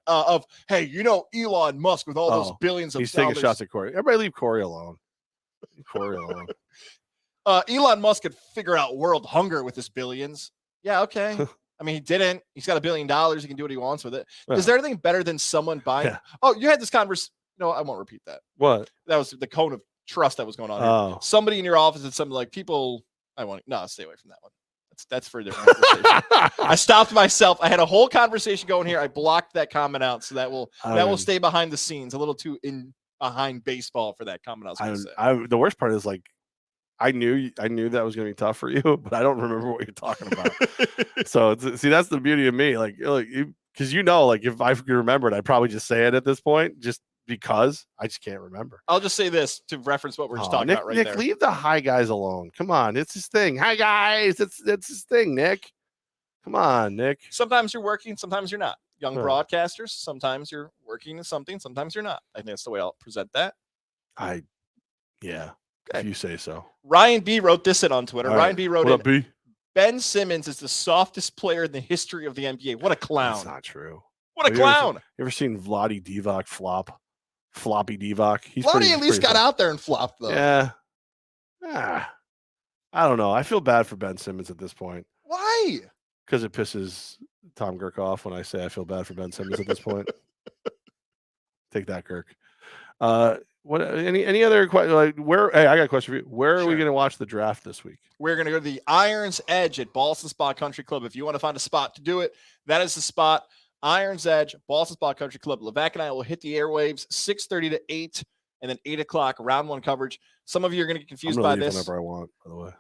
Hey, Elon Musk with all those billions of dollars. He's dollars. taking shots at Corey. Everybody leave Corey alone. Leave Corey alone. Elon Musk could figure out world hunger with his billions. Yeah, okay. I mean, he didn't. He's got $1 billion. He can do what he wants with it. Yeah. Is there anything better than someone buying? Yeah. Oh, you had this conversation. No, I won't repeat that. What? That was the cone of trust that was going on here. Somebody in your office said something like, people, stay away from that one. That's for a different conversation. I stopped myself. I had a whole conversation going here. I blocked that comment out, so that will stay behind the scenes. A little too behind baseball for that comment. I was going to say. The worst part is I knew that was going to be tough for you, but I don't remember what you're talking about. So see, that's the beauty of me. Because if I remembered, I'd probably just say it at this point, just because I just can't remember. I'll just say this to reference what we're just talking about Nick, there. Leave the hi guys alone. Come on, it's his thing. Hi guys, it's his thing, Nick. Come on, Nick. Sometimes you're working, sometimes you're not. Young broadcasters, sometimes you're working in something, sometimes you're not. I think that's the way I'll present that. Yeah. Okay. If you say so. Ryan B wrote this in on Twitter. All Ryan B wrote what up, B? Ben Simmons is the softest player in the history of the NBA. What a clown. That's not true. What a clown. You ever seen Vlade Divac flop? Floppy Divac. Vlade at least got out there and flopped, though. Yeah. I don't know. I feel bad for Ben Simmons at this point. Why? Because it pisses Tom Girk off when I say I feel bad for Ben Simmons at this point. Take that, Kirk. What? Any other question? Hey, I got a question for you. Where are we going to watch the draft this week? We're going to go to the Iron's Edge at Boston Spa Country Club. If you want to find a spot to do it, that is the spot. Iron's Edge, Boston Spa Country Club. Levack and I will hit the airwaves 6:30 to 8, and then 8 o'clock round 1 coverage. Some of you are going to get confused by this. Whenever I want, by the way.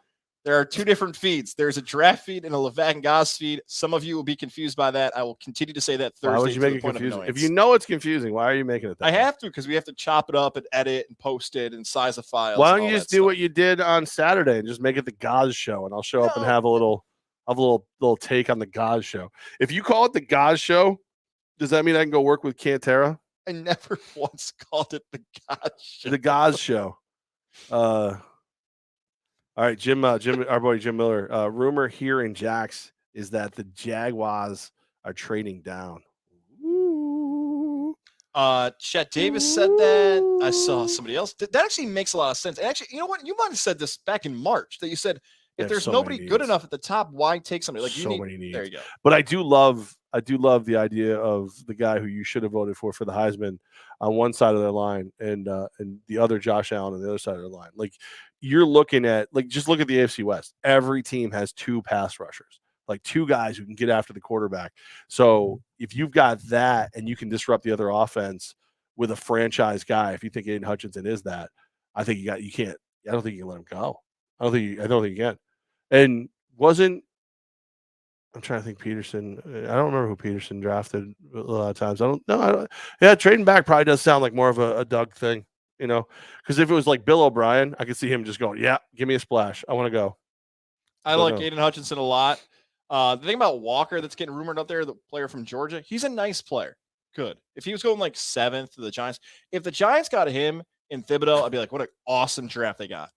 There are 2 different feeds. There's a draft feed and a Levack and Goz feed. Some of you will be confused by that. I will continue to say that Thursday. Why would you make it confusing? If you know it's confusing, why are you making it that way? I have to, because we have to chop it up and edit and post it and size the files. Why don't you just do what you did on Saturday and just make it the Goz show, and I'll show up and have a little take on the Goz show. If you call it the Goz show, does that mean I can go work with Cantera? I never once called it the Goz show. The Goz show. All right, Jim, our boy Jim Miller. Rumor here in Jax is that the Jaguars are trading down. Ooh. Chet Davis said that. I saw somebody else. That actually makes a lot of sense. And actually, you know what? You might have said this back in March that you said if there's nobody good enough at the top, why take somebody like many needs? There you go. But I do love the idea of the guy who you should have voted for the Heisman on one side of their line and the other Josh Allen on the other side of their line. Like you're looking at just look at the AFC West. Every team has 2 pass rushers, like 2 guys who can get after the quarterback. So if you've got that and you can disrupt the other offense with a franchise guy, if you think Aiden Hutchinson is that, I think I don't think you can let him go. I don't think you can. And I'm trying to think Peterson. I don't remember who Peterson drafted a lot of times. Yeah, trading back probably does sound like more of a Doug thing, because if it was like Bill O'Brien, I could see him just going, yeah, give me a splash. I want to go. I like Aiden Hutchinson a lot. The thing about Walker that's getting rumored out there, the player from Georgia, he's a nice player. Good. If he was going like 7th to the Giants, if the Giants got him in Thibodeau, I'd be like, what an awesome draft they got.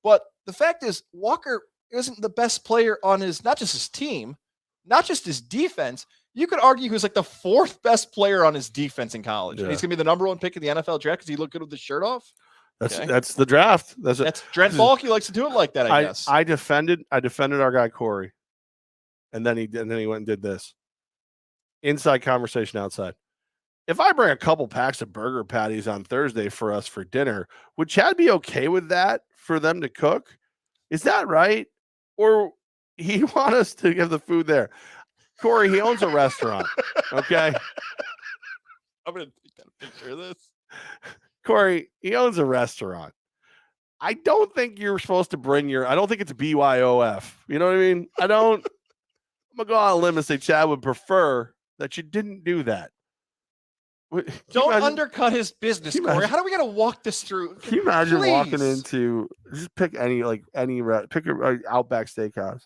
But the fact is, Walker isn't the best player on not just his team, not just his defense. You could argue he was like the 4th best player on his defense in college. Yeah. And he's going to be the number 1 pick in the NFL draft because he looked good with the shirt off. That's the draft. That's Trent Baalke likes to do it like that, I guess. I defended our guy Corey. And then he went and did this. Inside conversation outside. If I bring a couple packs of burger patties on Thursday for us for dinner, would Chad be okay with that for them to cook? Is that right? Or he want us to give the food there? Corey, he owns a restaurant. Okay. I'm going to take a picture of this. Corey, he owns a restaurant. I don't think you're supposed to bring I don't think it's BYOF. You know what I mean? I'm going to go on a limb and say Chad would prefer that you didn't do that. Don't undercut his business, Corey. How do we got to walk this through? Can you imagine walking into just pick any pick a Outback Steakhouse?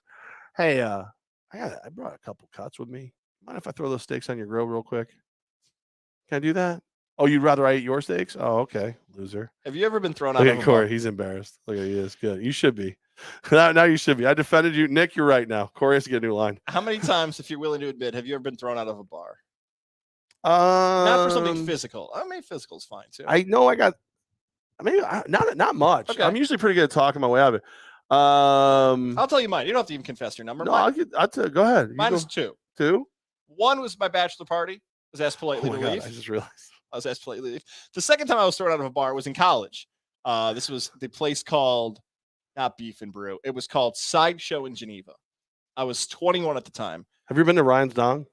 Hey, I brought a couple cuts with me. Mind if I throw those steaks on your grill real quick? Can I do that? Oh, you'd rather I eat your steaks? Oh, okay, loser. Have you ever been thrown out Look of at a Corey. bar? He's embarrassed. Look at he is good. You should be. now you should be. I defended you, Nick. You're right now. Corey has to get a new line. How many times, if you're willing to admit, have you ever been thrown out of a bar? Not for something physical. I mean, physical's fine too. I know I got. I mean, not much. Okay. I'm usually pretty good at talking my way out of it. I'll tell you mine. You don't have to even confess your number. No, Mine, I'll go ahead. mine is 2. 2. One was my bachelor party. I was asked politely to leave. I just realized. I was asked politely to leave. The second time I was thrown out of a bar was in college. This was the place called, not Beef and Brew. It was called Sideshow in Geneva. I was 21 at the time. Have you been to Ryan's Dong?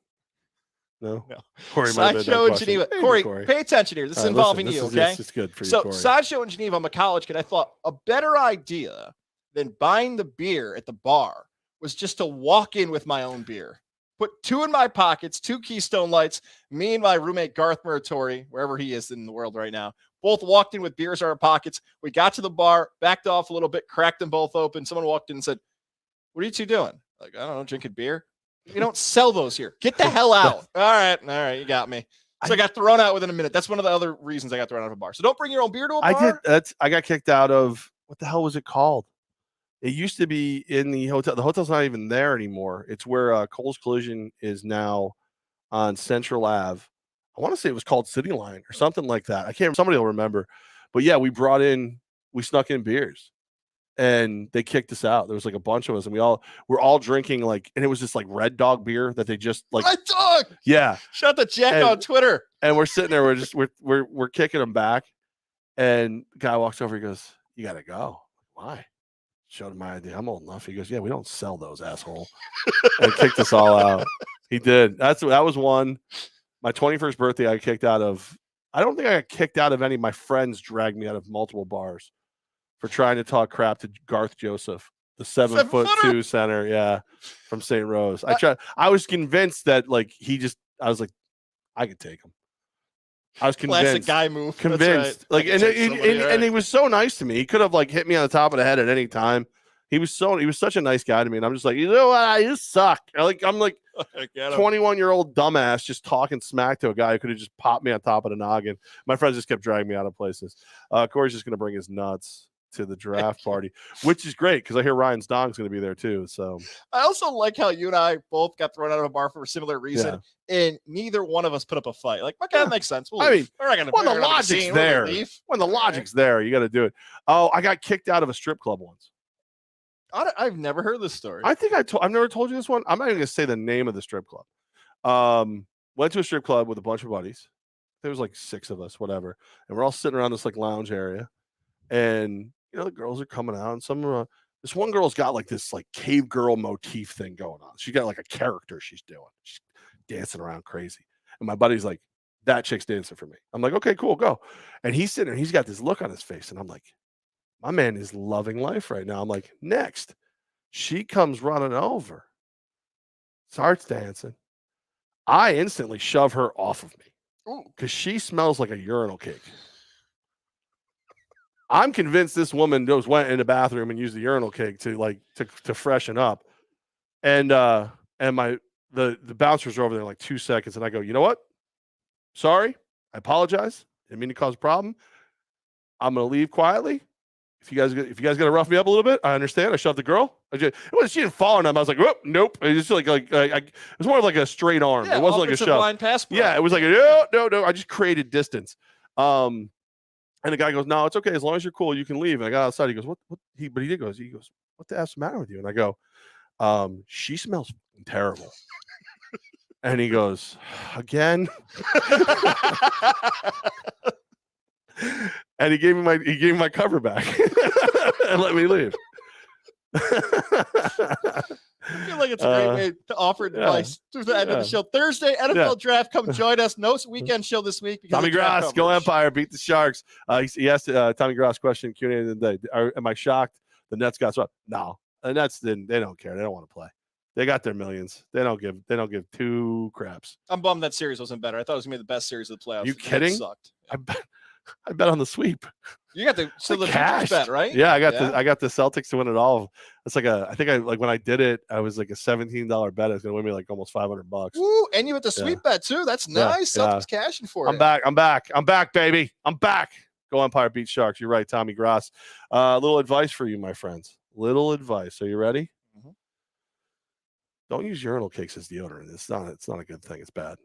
No. Corey, Sideshow in Geneva. Corey, pay attention here. This is involving you, okay? This is good for you, So, Corey. Sideshow in Geneva, I'm a college kid. I thought a better idea than buying the beer at the bar was just to walk in with my own beer. Put 2 in my pockets, 2 Keystone Lights. Me and my roommate, Garth Muratori, wherever he is in the world right now, both walked in with beers in our pockets. We got to the bar, backed off a little bit, cracked them both open. Someone walked in and said, "What are you two doing?" Like, "I don't know, drinking beer." "We don't sell those here. Get the hell out." All right, you got me. So I got thrown out within a minute. That's one of the other reasons I got thrown out of a bar. So don't bring your own beer to a bar. I got kicked out of, what the hell was it called? It used to be in the hotel. The hotel's not even there anymore. It's where Cole's Collision is now on Central Ave. I want to say it was called City Line or something like that. I can't. Somebody will remember. But yeah, we snuck in beers, and they kicked us out. There was like a bunch of us, and we're all drinking and it was just like Red Dog beer that they just like. Red Dog. Yeah. Shout out to Jack on Twitter. And we're sitting there. We're kicking them back, and the guy walks over. He goes, "You got to go." Why? Showed him my ID. I'm old enough. He goes, "Yeah, we don't sell those, asshole." And kicked us all out. He did. That was one. My 21st birthday, I kicked out of. I don't think I got kicked out of any. My friends dragged me out of multiple bars for trying to talk crap to Garth Joseph, the 7'2" center, yeah, from St. Rose. I was convinced that I was like, I could take him. I was convinced. Classic guy move. Convinced. Right. And he was so nice to me. He could have hit me on the top of the head at any time. He was such a nice guy to me. And I'm just like, you know what? You suck. I'm like 21-year-old dumbass just talking smack to a guy who could have just popped me on top of the noggin. My friends just kept dragging me out of places. Corey's just going to bring his nuts to the draft party, which is great because I hear Ryan's Dong's going to be there too. So I also like how you and I both got thrown out of a bar for a similar reason, and neither one of us put up a fight. Like, okay, that makes sense. We're not gonna. When the logic's there, you got to do it. Oh, I got kicked out of a strip club once. I've never heard this story. I think I've never told you this one. I'm not even going to say the name of the strip club. Went to a strip club with a bunch of buddies. There was 6 of us, whatever, and we're all sitting around this lounge area, and the girls are coming out, and some of this one girl's got this cave girl motif thing going on. She got a character she's doing. She's dancing around crazy. And my buddy's like, "That chick's dancing for me." I'm like, "Okay, cool, go." And he's sitting there, he's got this look on his face, and I'm like, my man is loving life right now. I'm like, next. She comes running over, starts dancing. I instantly shove her off of me because she smells like a urinal cake. I'm convinced this woman went in the bathroom and used the urinal cake to freshen up. And the bouncers are over there in 2 seconds, and I go, "You know what? Sorry, I apologize. Didn't mean to cause a problem. I'm gonna leave quietly. If you guys gonna rough me up a little bit, I understand." I shoved the girl. She didn't fall on him. I was like, "Whoop, nope." It was just it was more of a straight arm. Yeah, it wasn't like a shove. Line pass, yeah, it was no. I just created distance. And the guy goes, "No, it's okay. As long as you're cool, you can leave." And I got outside. He goes, "What?" He goes, "What the F's the matter with you?" And I go, "She smells terrible." And he goes, "Again?" And he gave me my cover back and let me leave. I feel like it's a great way to offer advice to the end of the show. Thursday, NFL Draft. Come join us. No weekend show this week. Tommy Gross, go Empire, beat the Sharks. He asked Tommy Gross question Q&A of the day. Am I shocked the Nets got swept? No, the Nets didn't. They don't care. They don't want to play. They got their millions. They don't give 2 craps. I'm bummed that series wasn't better. I thought it was gonna be the best series of the playoffs. You kidding? Sucked. I bet on the sweep. You got the the cash bet, right? Yeah, I got the Celtics to win it all. It's like when I did it, I was like a $17 bet. It's gonna win me like almost $500. Ooh, and you with the sweep bet too. That's nice. Celtics cashing for I'm you. I'm back, baby. I'm back. Go Empire, beat Sharks. You're right, Tommy Gross. Little advice for you, my friends. Little advice. Are you ready? Don't use urinal cakes as deodorant. It's not a good thing. It's bad.